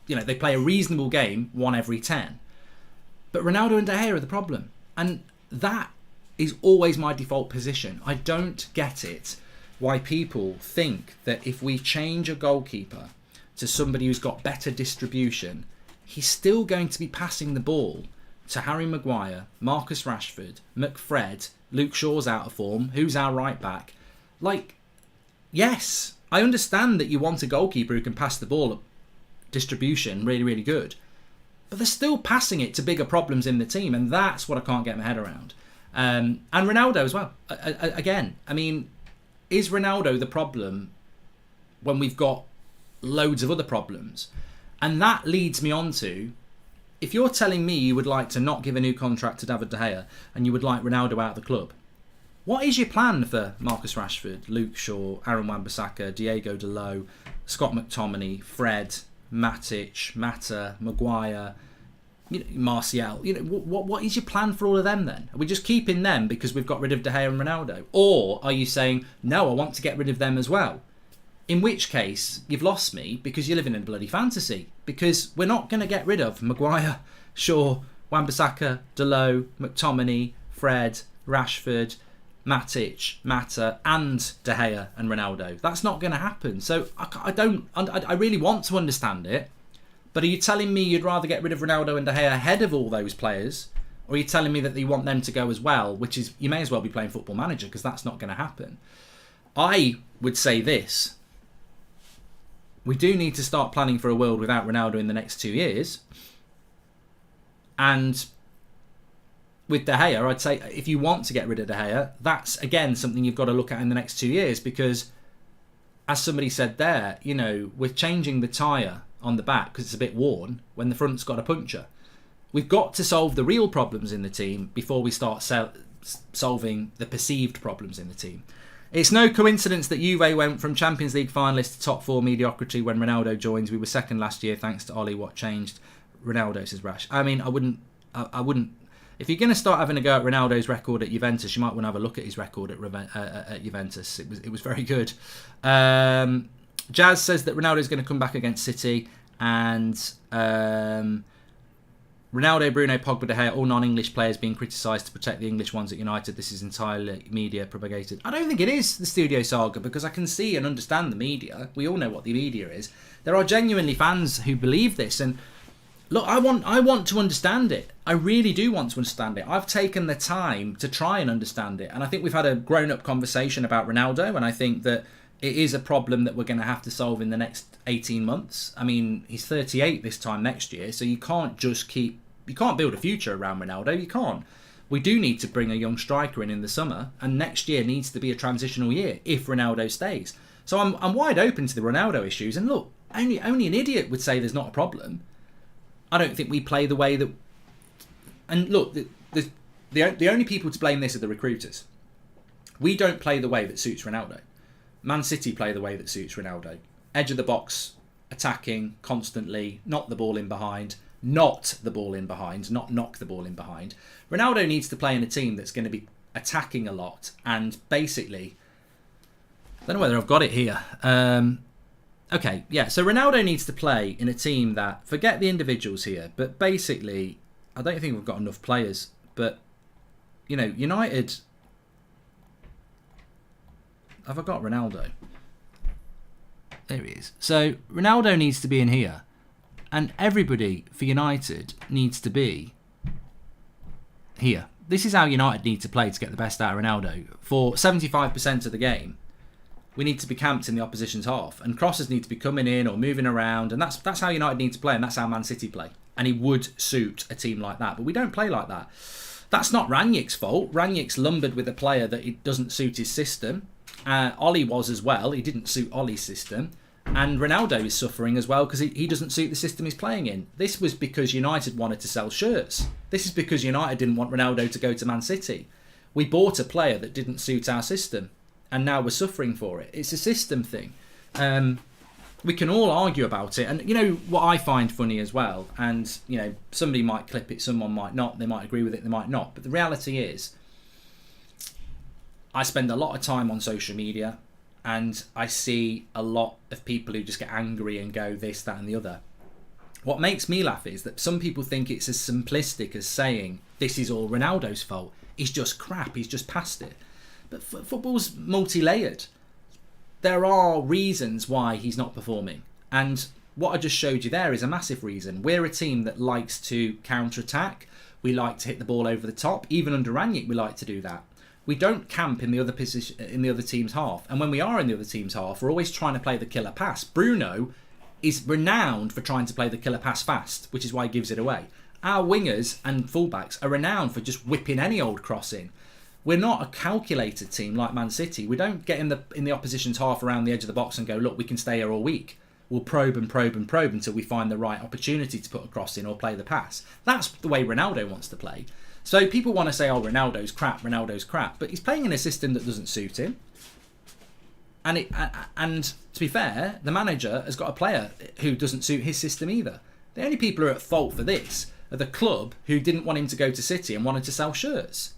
they play a reasonable game, 1 every 10. But Ronaldo and De Gea are the problem. And that is always my default position. I don't get it why people think that if we change a goalkeeper to somebody who's got better distribution, he's still going to be passing the ball to Harry Maguire, Marcus Rashford, McFred, Luke Shaw's out of form, who's our right back. Yes, I understand that you want a goalkeeper who can pass the ball at distribution really, really good, but they're still passing it to bigger problems in the team, and that's what I can't get my head around. And Ronaldo as well. Again, is Ronaldo the problem when we've got loads of other problems? And that leads me on to, if you're telling me you would like to not give a new contract to David De Gea and you would like Ronaldo out of the club, what is your plan for Marcus Rashford, Luke Shaw, Aaron Wan-Bissaka, Diego Dalot, Scott McTominay, Fred, Matic, Mata, Maguire, Martial? What is your plan for all of them then? Are we just keeping them because we've got rid of De Gea and Ronaldo? Or are you saying, no, I want to get rid of them as well? In which case, you've lost me, because you're living in a bloody fantasy. Because we're not going to get rid of Maguire, Shaw, Wan-Bissaka, Dalot, McTominay, Fred, Rashford, Matic, Mata, and De Gea and Ronaldo. That's not going to happen. So I really want to understand it. But are you telling me you'd rather get rid of Ronaldo and De Gea ahead of all those players? Or are you telling me that you want them to go as well? Which is, you may as well be playing Football Manager, because that's not going to happen. I would say this. We do need to start planning for a world without Ronaldo in the next 2 years. And with De Gea, I'd say if you want to get rid of De Gea, that's, again, something you've got to look at in the next 2 years. Because, as somebody said there, we're changing the tyre on the back because it's a bit worn when the front's got a puncture. We've got to solve the real problems in the team before we start solving the perceived problems in the team. It's no coincidence that Juve went from Champions League finalists to top 4 mediocrity when Ronaldo joins. We were second last year thanks to Oli. What changed? Ronaldo, says Rash. I wouldn't. If you're going to start having a go at Ronaldo's record at Juventus, you might want to have a look at his record at Juventus. It was very good. Jazz says that Ronaldo's going to come back against City, and Ronaldo, Bruno, Pogba, De Gea, all non-English players being criticised to protect the English ones at United. This is entirely media propagated. I don't think it is the studio saga, because I can see and understand the media. We all know what the media is. There are genuinely fans who believe this, and look, I want to understand it. I really do want to understand it. I've taken the time to try and understand it, and I think we've had a grown-up conversation about Ronaldo, and I think that it is a problem that we're going to have to solve in the next 18 months. He's 38 this time next year, so you can't just keep build a future around Ronaldo. You can't. We do need to bring a young striker in the summer, and next year needs to be a transitional year if Ronaldo stays. So I'm wide open to the Ronaldo issues. And look, only an idiot would say there's not a problem. I don't think we play the way that. And look, the only people to blame this are the recruiters. We don't play the way that suits Ronaldo. Man City play the way that suits Ronaldo. Edge of the box, attacking constantly, not the ball in behind. Not the ball in behind, not knock the ball in behind. Ronaldo needs to play in a team that's going to be attacking a lot, and basically, I don't know whether I've got it here. Okay, yeah, so Ronaldo needs to play in a team that, forget the individuals here, but basically, I don't think we've got enough players, but, you know, United, have I got Ronaldo? There he is. So, Ronaldo needs to be in here. And everybody for United needs to be here. This is how United need to play to get the best out of Ronaldo. For 75% of the game, we need to be camped in the opposition's half. And crosses need to be coming in or moving around. And that's how United need to play. And that's how Man City play. And he would suit a team like that. But we don't play like that. That's not Rangnick's fault. Rangnick's lumbered with a player that it doesn't suit his system. Ollie was as well. He didn't suit Ollie's system. And Ronaldo is suffering as well because he doesn't suit the system he's playing in. This was because United wanted to sell shirts. This is because United didn't want Ronaldo to go to Man City. We bought a player that didn't suit our system, and now we're suffering for it. It's a system thing. We can all argue about it. And you know what I find funny as well, and you know, somebody might clip it, someone might not. They might agree with it, they might not. But the reality is, I spend a lot of time on social media. And I see a lot of people who just get angry and go this, that and the other. What makes me laugh is that some people think it's as simplistic as saying this is all Ronaldo's fault. He's just crap. He's just past it. But football's multi-layered. There are reasons why he's not performing. And what I just showed you there is a massive reason. We're a team that likes to counter-attack. We like to hit the ball over the top. Even under Rangnick, we like to do that. We don't camp in the other position, in the other team's half. And when we are in the other team's half, we're always trying to play the killer pass. Bruno is renowned for trying to play the killer pass fast, which is why he gives it away. Our wingers and fullbacks are renowned for just whipping any old cross in. We're not a calculated team like Man City. We don't get in the opposition's half around the edge of the box and go, look, we can stay here all week. We'll probe and probe and probe until we find the right opportunity to put a cross in or play the pass. That's the way Ronaldo wants to play. So people want to say, oh, Ronaldo's crap. But he's playing in a system that doesn't suit him. And to be fair, the manager has got a player who doesn't suit his system either. The only people who are at fault for this are the club who didn't want him to go to City and wanted to sell shirts.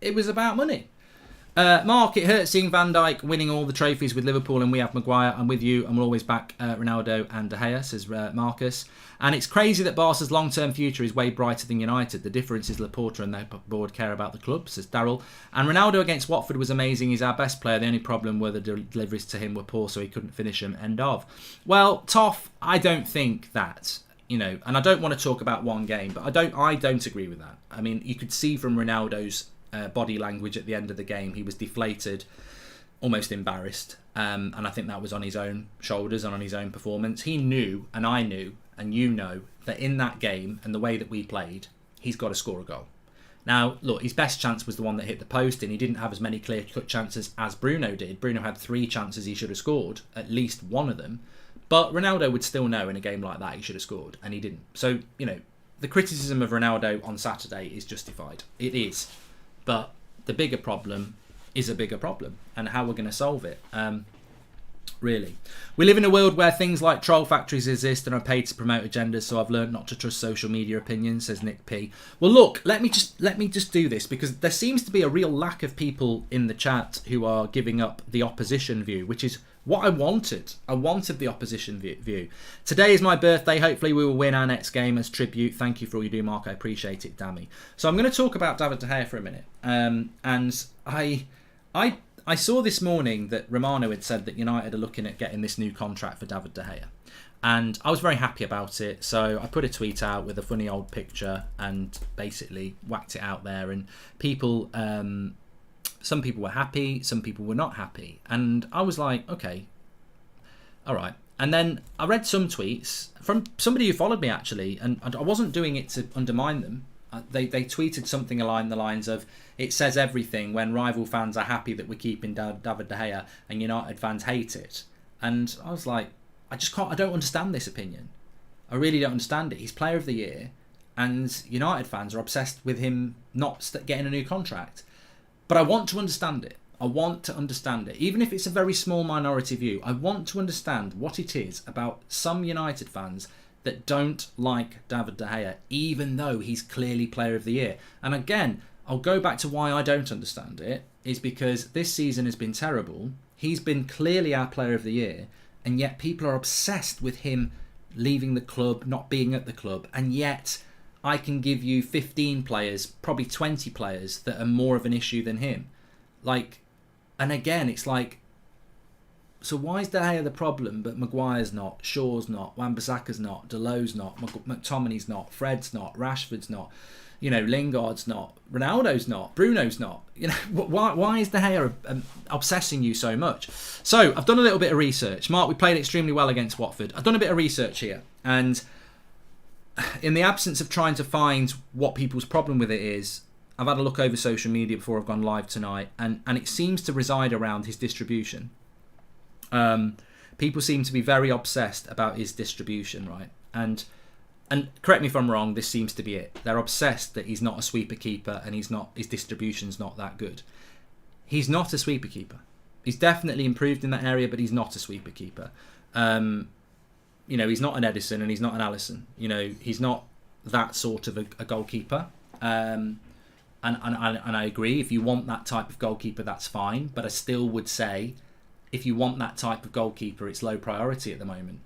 It was about money. Mark, it hurts seeing Van Dijk winning all the trophies with Liverpool and we have Maguire. I'm with you and we'll always back Ronaldo and De Gea, says Marcus. And it's crazy that Barca's long-term future is way brighter than United. The difference is Laporta and their board care about the club, says Daryl. And Ronaldo against Watford was amazing. He's our best player. The only problem were the deliveries to him were poor, so he couldn't finish them. End of. Well, Toff, I don't think that, you know, and I don't want to talk about one game, but I don't agree with that. I mean, you could see from Ronaldo's body language at the end of the game, he was deflated, almost embarrassed, and I think that was on his own shoulders and on his own performance. He knew, and I knew, and you know, that in that game and the way that we played, he's got to score a goal. Now, look, his best chance was the one that hit the post, and he didn't have as many clear-cut chances as Bruno did. Bruno had 3 chances he should have scored, at least one of them, but Ronaldo would still know in a game like that he should have scored, and he didn't. So, you know, the criticism of Ronaldo on Saturday is justified. It is. But the bigger problem is a bigger problem, and how we're going to solve it. Really. We live in a world where things like troll factories exist and are paid to promote agendas, so I've learned not to trust social media opinions, says Nick P. Well, look, let me just do this, because there seems to be a real lack of people in the chat who are giving up the opposition view, which is what I wanted. I wanted the opposition view. Today is my birthday. Hopefully we will win our next game as tribute. Thank you for all you do, Mark. I appreciate it, Dammy. So I'm going to talk about David De Gea for a minute. And I saw this morning that Romano had said that United are looking at getting this new contract for David De Gea. And I was very happy about it. So I put a tweet out with a funny old picture and basically whacked it out there. And people... some people were happy, some people were not happy. And I was like, okay, all right. And then I read some tweets from somebody who followed me, actually, and I wasn't doing it to undermine them. They tweeted something along the lines of, it says everything when rival fans are happy that we're keeping David De Gea and United fans hate it. And I was like, I don't understand this opinion. I really don't understand it. He's player of the year, and United fans are obsessed with him not getting a new contract. But I want to understand it. I want to understand it. Even if it's a very small minority view, I want to understand what it is about some United fans that don't like David De Gea, even though he's clearly player of the year. And again, I'll go back to why I don't understand it, is because this season has been terrible. He's been clearly our player of the year, and yet people are obsessed with him leaving the club, not being at the club, and yet I can give you 15 players, probably 20 players that are more of an issue than him. And again, it's like, so why is De Gea the problem, but Maguire's not, Shaw's not, Wan-Bissaka's not, Deleu's not, McTominay's not, Fred's not, Rashford's not, Lingard's not, Ronaldo's not, Bruno's not. Why is De Gea obsessing you so much? So I've done a little bit of research. Mark, we played extremely well against Watford. I've done a bit of research here, and in the absence of trying to find what people's problem with it is, I've had a look over social media before I've gone live tonight, and it seems to reside around his distribution. People seem to be very obsessed about his distribution, right? And correct me if I'm wrong, this seems to be it. They're obsessed that he's not a sweeper keeper and his distribution's not that good. He's not a sweeper keeper. He's definitely improved in that area, but he's not a sweeper keeper. He's not an Edison and he's not an Alisson. He's not that sort of a goalkeeper. And I agree, if you want that type of goalkeeper, that's fine. But I still would say, if you want that type of goalkeeper, it's low priority at the moment.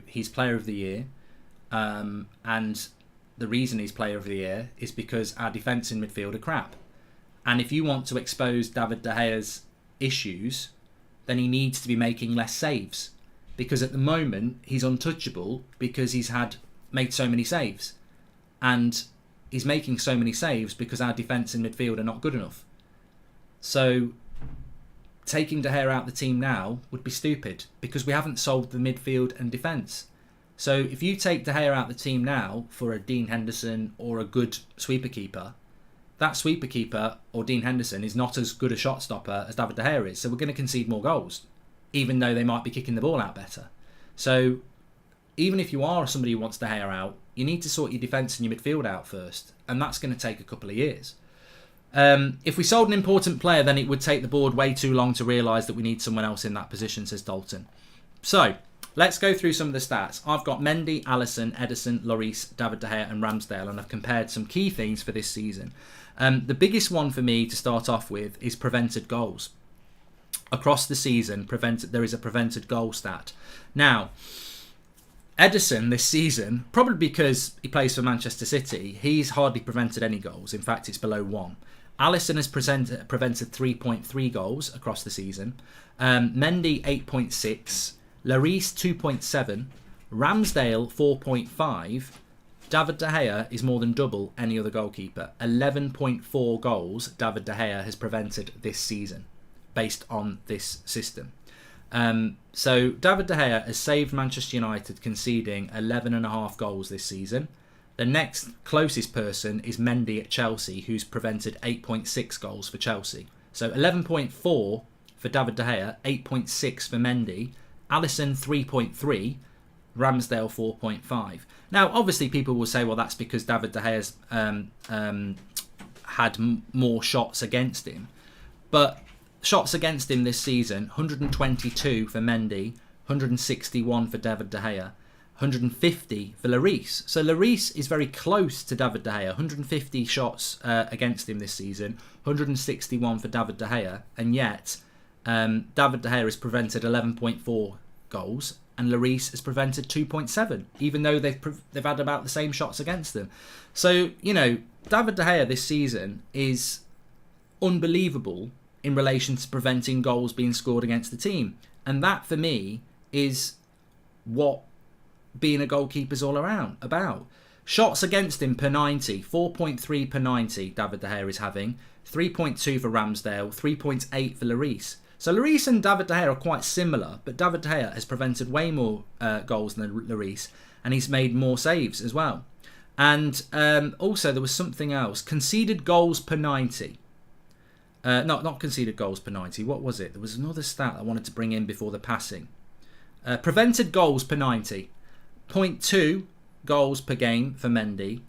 He's player of the year. And the reason he's player of the year is because our defence in midfield are crap. And if you want to expose David De Gea's issues, then he needs to be making less saves. Because at the moment, he's untouchable because he's made so many saves. And he's making so many saves because our defence in midfield are not good enough. So taking De Gea out the team now would be stupid because we haven't solved the midfield and defence. So if you take De Gea out the team now for a Dean Henderson or a good sweeper keeper, that sweeper keeper or Dean Henderson is not as good a shot stopper as David De Gea is. So we're going to concede more goals, even though they might be kicking the ball out better. So even if you are somebody who wants De Gea out, you need to sort your defence and your midfield out first. And that's going to take a couple of years. If we sold an important player, then it would take the board way too long to realise that we need someone else in that position, says Dalton. So let's go through some of the stats. I've got Mendy, Alisson, Edison, Lloris, David De Gea and Ramsdale, and I've compared some key things for this season. The biggest one for me to start off with is prevented goals. Across the season, there is a prevented goal stat. Now, Edison this season, probably because he plays for Manchester City, he's hardly prevented any goals. In fact, it's below 1. Alisson has prevented 3.3 goals across the season. Mendy 8.6. Lloris 2.7. Ramsdale 4.5. David De Gea is more than double any other goalkeeper. 11.4 goals David De Gea has prevented this season based on this system. So David De Gea has saved Manchester United conceding 11.5 goals this season. The next closest person is Mendy at Chelsea, who's prevented 8.6 goals for Chelsea. So 11.4 for David De Gea, 8.6 for Mendy, Alisson 3.3, Ramsdale 4.5. Now, obviously, people will say, well, that's because David De Gea's had more shots against him. But shots against him this season, 122 for Mendy, 161 for David De Gea, 150 for Lloris. So Lloris is very close to David De Gea. 150 shots against him this season, 161 for David De Gea, and yet David De Gea has prevented 11.4 goals and Lloris has prevented 2.7, even though they've had about the same shots against them. So, David De Gea this season is unbelievable in relation to preventing goals being scored against the team. And that, for me, is what being a goalkeeper is all about. Shots against him per 90, 4.3 per 90 David De Gea is having, 3.2 for Ramsdale, 3.8 for Lloris. So Lloris and David De Gea are quite similar, but David De Gea has prevented way more goals than Lloris, and he's made more saves as well. And also there was something else. Conceded goals per 90. Not conceded goals per 90. What was it? There was another stat I wanted to bring in before the passing. Prevented goals per 90. 0.2 goals per game for Mendy.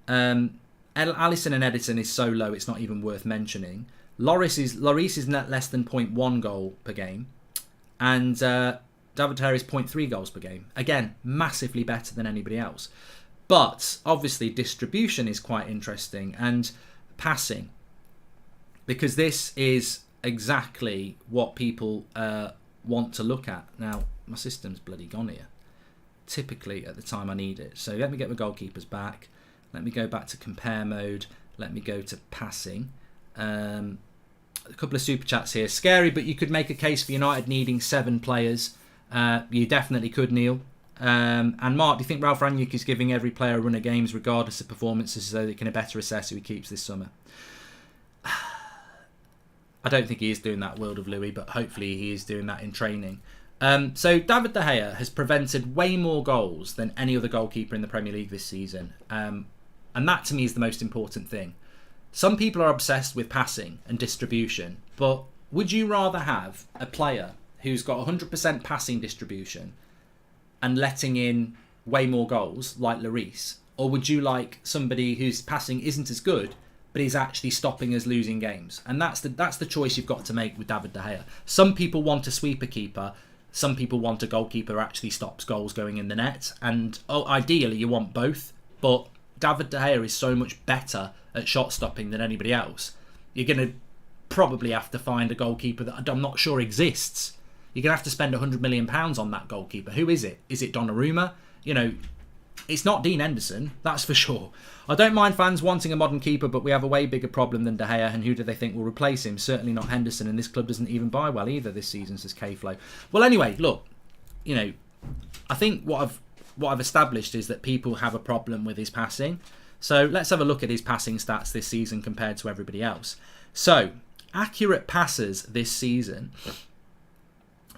Alisson and Edison is so low it's not even worth mentioning. Lloris is net less than 0.1 goal per game. And David De Gea is 0.3 goals per game. Again, massively better than anybody else. But obviously distribution is quite interesting, and passing. Because this is exactly what people want to look at. Now, my system's bloody gone here. Typically at the time I need it. So let me get my goalkeepers back. Let me go back to compare mode. Let me go to passing. A couple of super chats here. Scary, but you could make a case for United needing 7 players. You definitely could, Neil. And Mark, do you think Ralph Rangnick is giving every player a run of games regardless of performances so they can better assess who he keeps this summer? I don't think he is doing that, World of Louis, but hopefully he is doing that in training. So David De Gea has prevented way more goals than any other goalkeeper in the Premier League this season. And that to me is the most important thing. Some people are obsessed with passing and distribution, but would you rather have a player who's got 100% passing distribution and letting in way more goals like Lloris, or would you like somebody whose passing isn't as good but is actually stopping us losing games? And that's the choice you've got to make with David De Gea. Some people want a sweeper keeper, some people want a goalkeeper who actually stops goals going in the net, and ideally you want both, but David De Gea is so much better at shot stopping than anybody else. You're going to probably have to find a goalkeeper that I'm not sure exists. You're going to have to spend £100 million on that goalkeeper. Who is it? Is it Donnarumma? You know, it's not Dean Henderson, that's for sure. I don't mind fans wanting a modern keeper, but we have a way bigger problem than De Gea, and who do they think will replace him? Certainly not Henderson, and this club doesn't even buy well either this season, says K-Flow. Well, anyway, look, you know, I think what I've established is that people have a problem with his passing. So let's have a look at his passing stats this season compared to everybody else. So, accurate passes this season.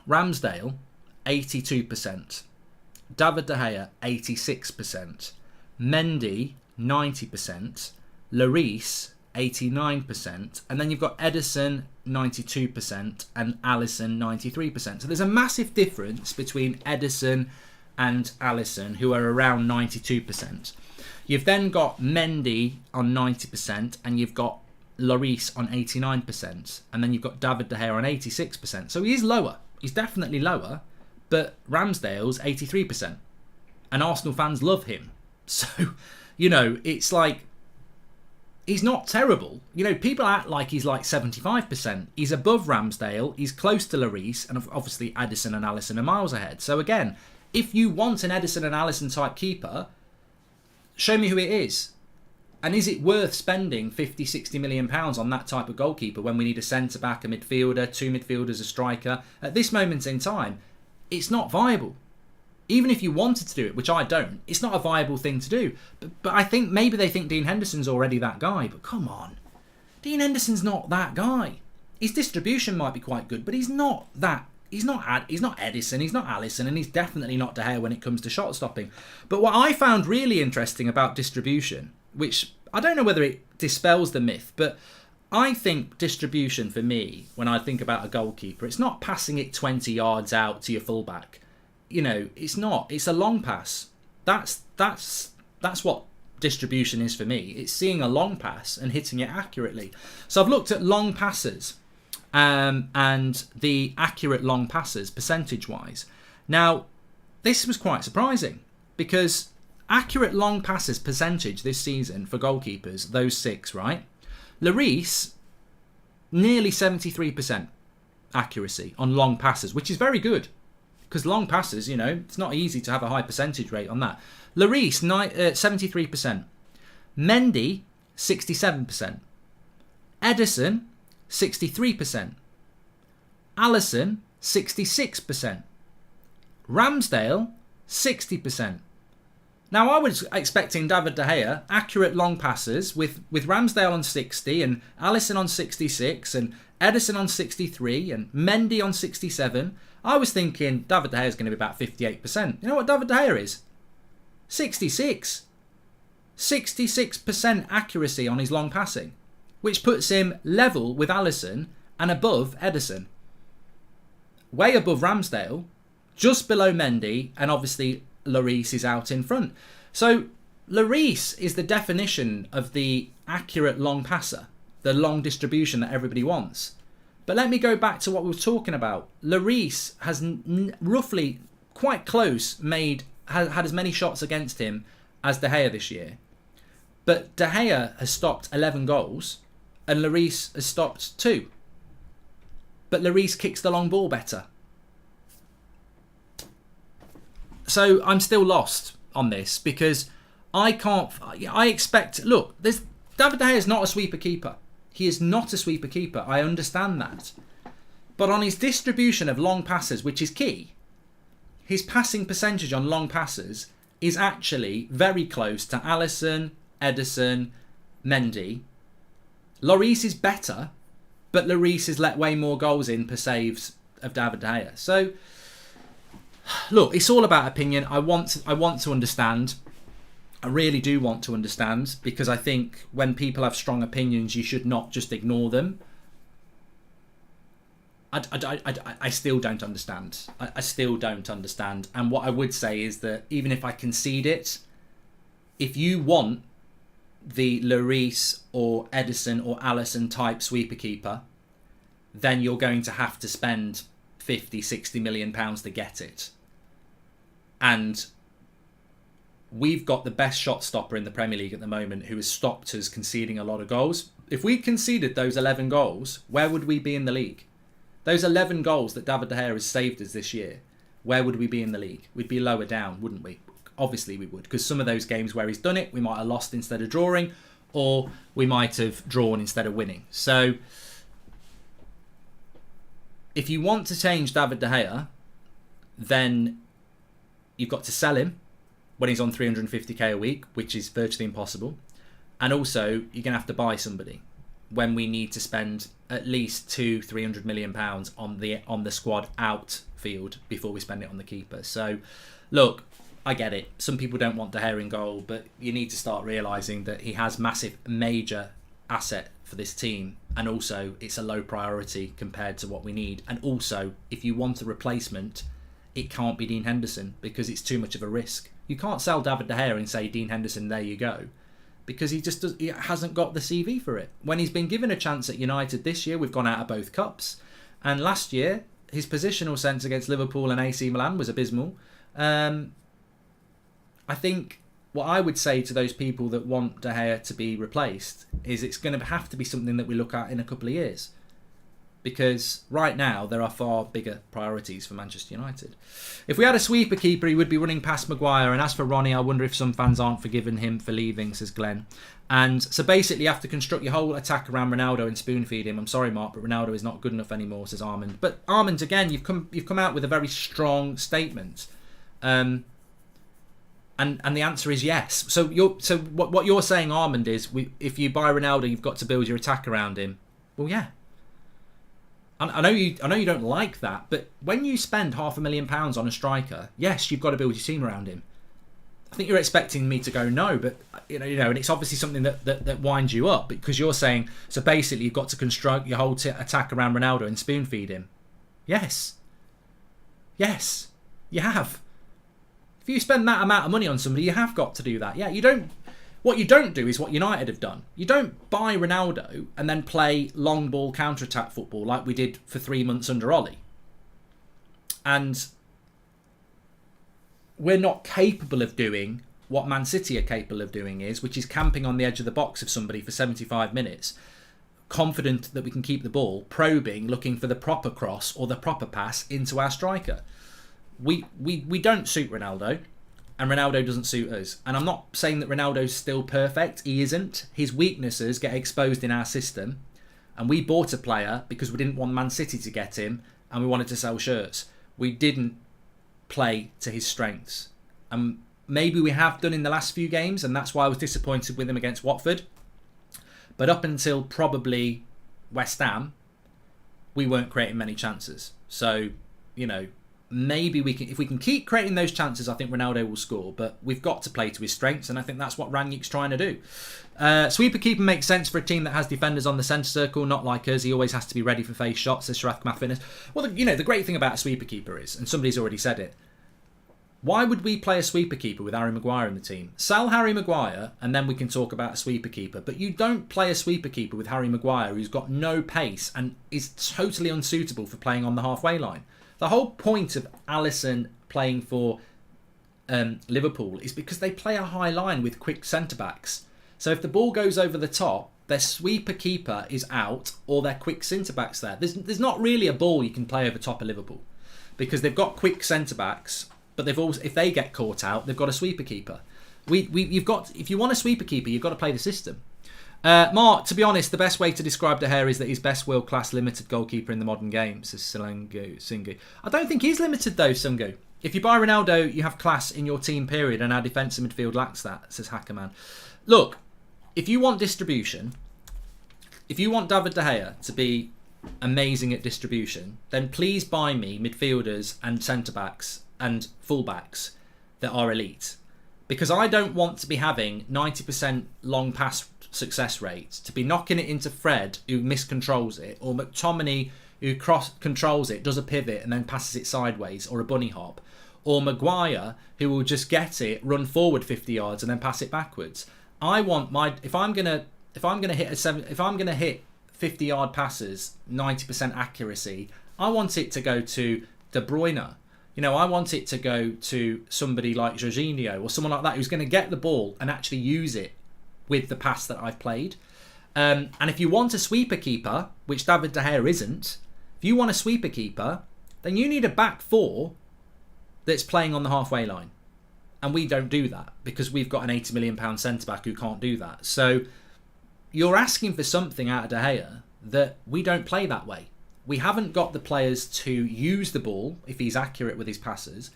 Ramsdale, 82%. David De Gea, 86%. Mendy, 90%. Lloris, 89%. And then you've got Edison, 92%. And Alisson, 93%. So there's a massive difference between Edison and Alisson, who are around 92%. You've then got Mendy on 90%. And you've got Lloris on 89%. And then you've got David De Gea on 86%. So he is lower. He's definitely lower, but Ramsdale's 83%. And Arsenal fans love him. So, you know, it's like, he's not terrible. You know, people act like he's like 75%. He's above Ramsdale, he's close to Lloris, and obviously Edison and Alisson are miles ahead. So again, if you want an Edison and Alisson type keeper, show me who it is. And is it worth spending 50, 60 million pounds on that type of goalkeeper when we need a centre-back, a midfielder, 2 midfielders, a striker? At this moment in time, it's not viable. Even if you wanted to do it, which I don't, it's not a viable thing to do. But I think maybe they think Dean Henderson's already that guy. But come on. Dean Henderson's not that guy. His distribution might be quite good, but he's not that. He's not Edison, he's not Alisson, and he's definitely not De Gea when it comes to shot stopping. But what I found really interesting about distribution, which I don't know whether it dispels the myth, but I think distribution for me, when I think about a goalkeeper, it's not passing it 20 yards out to your fullback. You know, it's not. It's a long pass. That's what distribution is for me. It's seeing a long pass and hitting it accurately. So I've looked at long passes and the accurate long passes percentage-wise. Now, this was quite surprising because accurate long passes percentage this season for goalkeepers, those 6, right? Lloris, nearly 73% accuracy on long passes, which is very good. Because long passes, you know, it's not easy to have a high percentage rate on that. Lloris, 73%. Mendy, 67%. Edison, 63%. Alisson, 66%. Ramsdale, 60%. Now, I was expecting David De Gea, accurate long passes, with Ramsdale on 60 and Alisson on 66 and Ederson on 63 and Mendy on 67. I was thinking David De Gea is going to be about 58%. You know what David De Gea is? 66. 66% accuracy on his long passing, which puts him level with Alisson and above Ederson. Way above Ramsdale, just below Mendy, and obviously Lloris is out in front. So Lloris is the definition of the accurate long passer, the long distribution that everybody wants. But let me go back to what we were talking about. Lloris has roughly, quite close, had as many shots against him as De Gea this year. But De Gea has stopped 11 goals and Lloris has stopped 2. But Lloris kicks the long ball better. So I'm still lost on this because I expect, look, David De Gea is not a sweeper keeper. He is not a sweeper keeper. I understand that. But on his distribution of long passes, which is key, his passing percentage on long passes is actually very close to Alisson, Ederson, Mendy. Lloris is better, but Lloris has let way more goals in per saves of David De Gea. So, look, it's all about opinion. I want to understand. I really do want to understand, because I think when people have strong opinions, you should not just ignore them. I still don't understand. I still don't understand. And what I would say is that even if I concede it, if you want the Lloris or Ederson or Alisson type sweeper keeper, then you're going to have to spend 50, 60 million pounds to get it. And we've got the best shot stopper in the Premier League at the moment, who has stopped us conceding a lot of goals. If we conceded those 11 goals, where would we be in the league? Those 11 goals that David De Gea has saved us this year, where would we be in the league? We'd be lower down, wouldn't we? Obviously we would, because some of those games where he's done it, we might have lost instead of drawing, or we might have drawn instead of winning. So if you want to change David De Gea, then you've got to sell him when he's on 350k a week, which is virtually impossible. And also, you're going to have to buy somebody when we need to spend at least £200-300 million on the squad outfield before we spend it on the keeper. So, look, I get it. Some people don't want De Gea in goal, but you need to start realising that he has massive, major asset for this team, and also it's a low priority compared to what we need. And also, if you want a replacement, it can't be Dean Henderson, because it's too much of a risk. You can't sell David De Gea and say, Dean Henderson, there you go, because he hasn't got the CV for it. When he's been given a chance at United this year, we've gone out of both cups. And last year, his positional sense against Liverpool and AC Milan was abysmal. I think what I would say to those people that want De Gea to be replaced is it's going to have to be something that we look at in a couple of years. Because right now, there are far bigger priorities for Manchester United. If we had a sweeper keeper, he would be running past Maguire. And as for Ronnie, I wonder if some fans aren't forgiving him for leaving, says Glenn. And so basically, you have to construct your whole attack around Ronaldo and spoon feed him. I'm sorry, Mark, but Ronaldo is not good enough anymore, says Armand. But Armand, again, you've come out with a very strong statement. And the answer is yes. So what you're saying, Armand, is if you buy Ronaldo, you've got to build your attack around him. Well, yeah. I know you don't like that, but when you spend £500,000 on a striker, yes, you've got to build your team around him. I think you're expecting me to go no, but you know, and it's obviously something that winds you up, because you're saying, so basically you've got to construct your whole attack around Ronaldo and spoon feed him. Yes, you have. If you spend that amount of money on somebody, you have got to do that. Yeah, you don't. What you don't do is what United have done. You don't buy Ronaldo and then play long ball counter-attack football like we did for 3 months under Ollie. And we're not capable of doing what Man City are capable of doing, which is camping on the edge of the box of somebody for 75 minutes, confident that we can keep the ball, probing, looking for the proper cross or the proper pass into our striker. We don't suit Ronaldo. And Ronaldo doesn't suit us. And I'm not saying that Ronaldo's still perfect. He isn't. His weaknesses get exposed in our system. And we bought a player because we didn't want Man City to get him and we wanted to sell shirts. We didn't play to his strengths. And maybe we have done in the last few games, and that's why I was disappointed with him against Watford. But up until probably West Ham, we weren't creating many chances. So, you know, maybe we can, if we can keep creating those chances, I think Ronaldo will score. But we've got to play to his strengths, and I think that's what Rangnick's trying to do. Sweeper keeper makes sense for a team that has defenders on the centre circle, not like us. He always has to be ready for face shots, says Sharath Mafinas. Well, you know, the great thing about a sweeper keeper is, and somebody's already said it, why would we play a sweeper keeper with Harry Maguire in the team? Sell Harry Maguire, and then we can talk about a sweeper keeper. But you don't play a sweeper keeper with Harry Maguire, who's got no pace and is totally unsuitable for playing on the halfway line. The whole point of Alisson playing for Liverpool is because they play a high line with quick centre-backs. So if the ball goes over the top, their sweeper keeper is out, or their quick centre-backs there. There's not really a ball you can play over top of Liverpool, because they've got quick centre-backs, but they've also, if they get caught out, they've got a sweeper keeper. You've got, if you want a sweeper keeper, you've got to play the system. Mark, to be honest, the best way to describe De Gea is that he's best world-class limited goalkeeper in the modern game, says Singu. I don't think he's limited though, Singu. If you buy Ronaldo, you have class in your team, period, and our defensive midfield lacks that, says Hackerman. Look, if you want distribution, if you want David De Gea to be amazing at distribution, then please buy me midfielders and centre-backs and full-backs that are elite. Because I don't want to be having 90% long pass success rates, to be knocking it into Fred, who miscontrols it, or McTominay, who controls it, does a pivot and then passes it sideways, or a bunny hop, or Maguire, who will just get it, run forward 50 yards and then pass it backwards. I want my, if I'm gonna hit 50-yard passes, 90% accuracy, I want it to go to De Bruyne. You know, I want it to go to somebody like Jorginho or someone like that who's going to get the ball and actually use it with the pass that I've played. And if you want a sweeper keeper, which David De Gea isn't, if you want a sweeper keeper, then you need a back four that's playing on the halfway line. And we don't do that because we've got an £80 million centre-back who can't do that. So you're asking for something out of De Gea that we don't play that way. We haven't got the players to use the ball if he's accurate with his passes,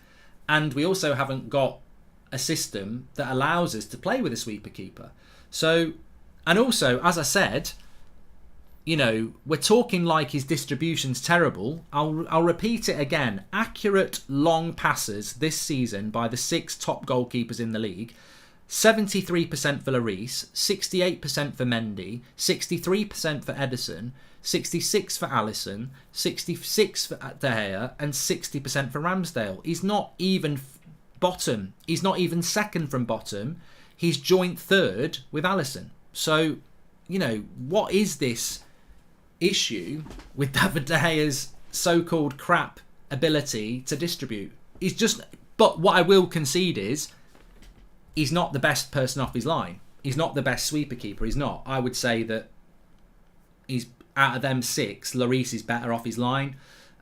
and we also haven't got a system that allows us to play with a sweeper keeper. So, and also, as I said, you know, we're talking like his distribution's terrible. I'll repeat it again. Accurate long passes this season by the 6 top goalkeepers in the league. 73% for Lloris, 68% for Mendy, 63% for Ederson, 66% for Alisson, 66% for De Gea, and 60% for Ramsdale. He's not even bottom. He's not even second from bottom. He's joint third with Alisson. So, you know, what is this issue with David De Gea's so-called crap ability to distribute? He's just... But what I will concede is he's not the best person off his line. He's not the best sweeper keeper. He's not. I would say that he's, out of them 6, Lloris is better off his line.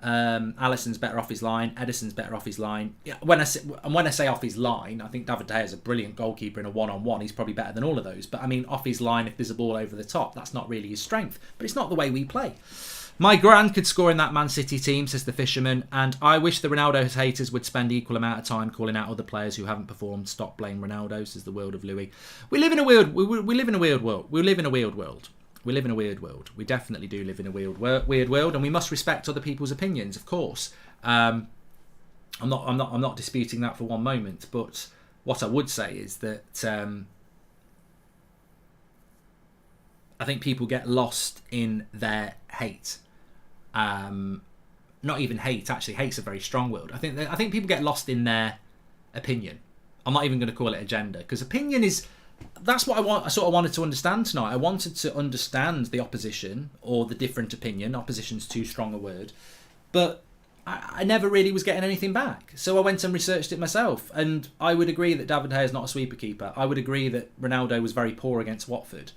Alisson's better off his line. Ederson's better off his line. Yeah, when I say off his line, I think David De Gea is a brilliant goalkeeper in a one-on-one. He's probably better than all of those. But I mean, off his line, if there's a ball over the top, that's not really his strength. But it's not the way we play. My grand could score in that Man City team, says the Fisherman, and I wish the Ronaldo haters would spend equal amount of time calling out other players who haven't performed. Stop blame Ronaldo, says the World of Louis. We live in a weird world. We live in a weird world. We definitely do live in a weird world, and we must respect other people's opinions, of course. I'm not disputing that for one moment. But what I would say is that I think people get lost in their hate. Not even hate. Actually, hate's a very strong word. I think people get lost in their opinion. I'm not even going to call it agenda, because opinion is. That's what I sort of wanted to understand tonight. I wanted to understand the opposition, or the different opinion. Opposition's too strong a word. But I never really was getting anything back. So I went and researched it myself. And I would agree that David De Gea is not a sweeper keeper. I would agree that Ronaldo was very poor against Watford.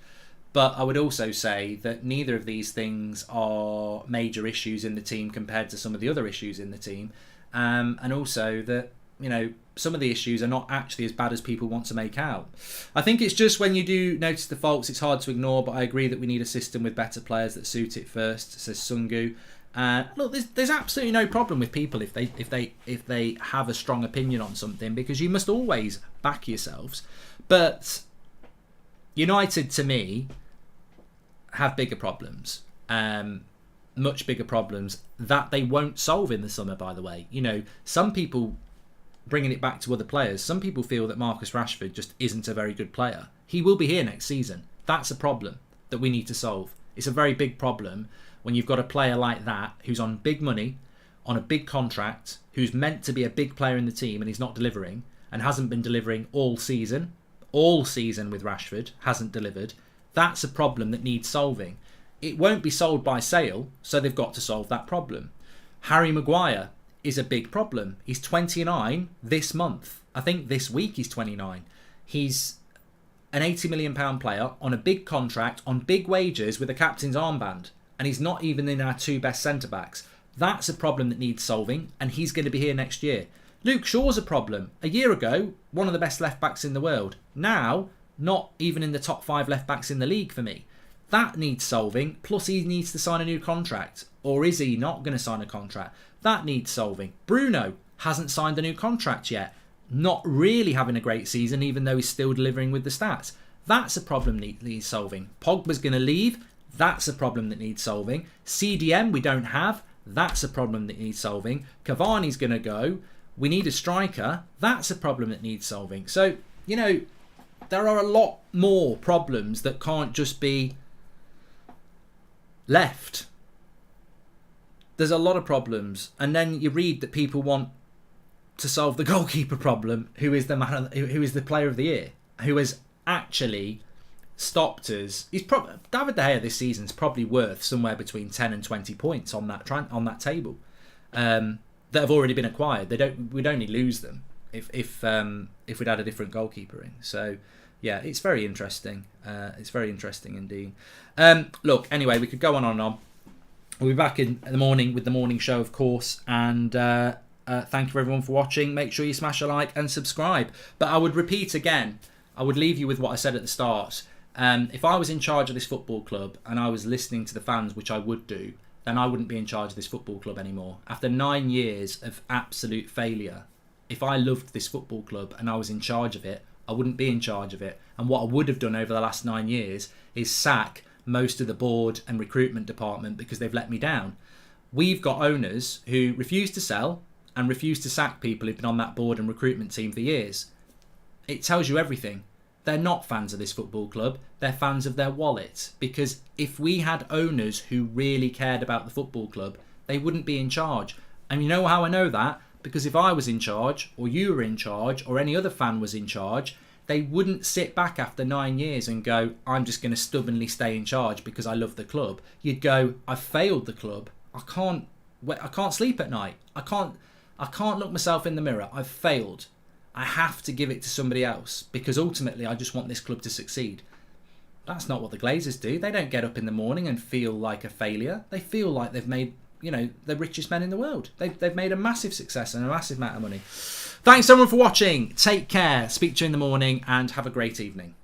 But I would also say that neither of these things are major issues in the team compared to some of the other issues in the team. And also that, you know, some of the issues are not actually as bad as people want to make out. I think it's just when you do notice the faults, it's hard to ignore, but I agree that we need a system with better players that suit it first, says Sungu. Look, there's absolutely no problem with people if they have a strong opinion on something, because you must always back yourselves. But United, to me, have bigger problems. much bigger problems that they won't solve in the summer, by the way. You know, some people, bringing it back to other players, some people feel that Marcus Rashford just isn't a very good player. He will be here next season. That's a problem that we need to solve. It's a very big problem when you've got a player like that who's on big money, on a big contract, who's meant to be a big player in the team and he's not delivering and hasn't been delivering all season. All season with Rashford, hasn't delivered. That's a problem that needs solving. It won't be solved by sale, so they've got to solve that problem. Harry Maguire is a big problem. He's 29 this month. I think this week he's 29. He's an £80 million player on a big contract, on big wages with a captain's armband. And he's not even in our two best centre-backs. That's a problem that needs solving, and he's going to be here next year. Luke Shaw's a problem. A year ago, one of the best left-backs in the world. Now, not even in the top 5 left-backs in the league for me. That needs solving, plus he needs to sign a new contract. Or is he not going to sign a contract? That needs solving. Bruno hasn't signed a new contract yet. Not really having a great season, even though he's still delivering with the stats. That's a problem that needs solving. Pogba's going to leave. That's a problem that needs solving. CDM we don't have. That's a problem that needs solving. Cavani's going to go. We need a striker. That's a problem that needs solving. So, you know, there are a lot more problems that can't just be left. There's a lot of problems. And then you read that people want to solve the goalkeeper problem, who is the player of the year, who has actually stopped us. David De Gea this season is probably worth somewhere between 10 and 20 points on that table. That have already been acquired. We'd only lose them if we'd had a different goalkeeper in. So yeah, it's very interesting. It's very interesting indeed. Look, anyway, we could go on and on. We'll be back in the morning with the morning show, of course. And thank you everyone for watching. Make sure you smash a like and subscribe. But I would repeat again. I would leave you with what I said at the start. If I was in charge of this football club and I was listening to the fans, which I would do, then I wouldn't be in charge of this football club anymore. After 9 years of absolute failure, if I loved this football club and I was in charge of it, I wouldn't be in charge of it. And what I would have done over the last 9 years is sack most of the board and recruitment department because they've let me down. We've got owners who refuse to sell and refuse to sack people who've been on that board and recruitment team for years. It tells you everything. They're not fans of this football club. They're fans of their wallet. Because if we had owners who really cared about the football club, they wouldn't be in charge. And you know how I know that? Because if I was in charge, or you were in charge, or any other fan was in charge, they wouldn't sit back after 9 years and go, I'm just going to stubbornly stay in charge because I love the club. You'd go, I've failed the club. I can't sleep at night. I can't look myself in the mirror. I've failed. I have to give it to somebody else because ultimately I just want this club to succeed. That's not what the Glazers do. They don't get up in the morning and feel like a failure. They feel like they've made, the richest men in the world. They've made a massive success and a massive amount of money. Thanks everyone for watching. Take care. Speak to you in the morning and have a great evening.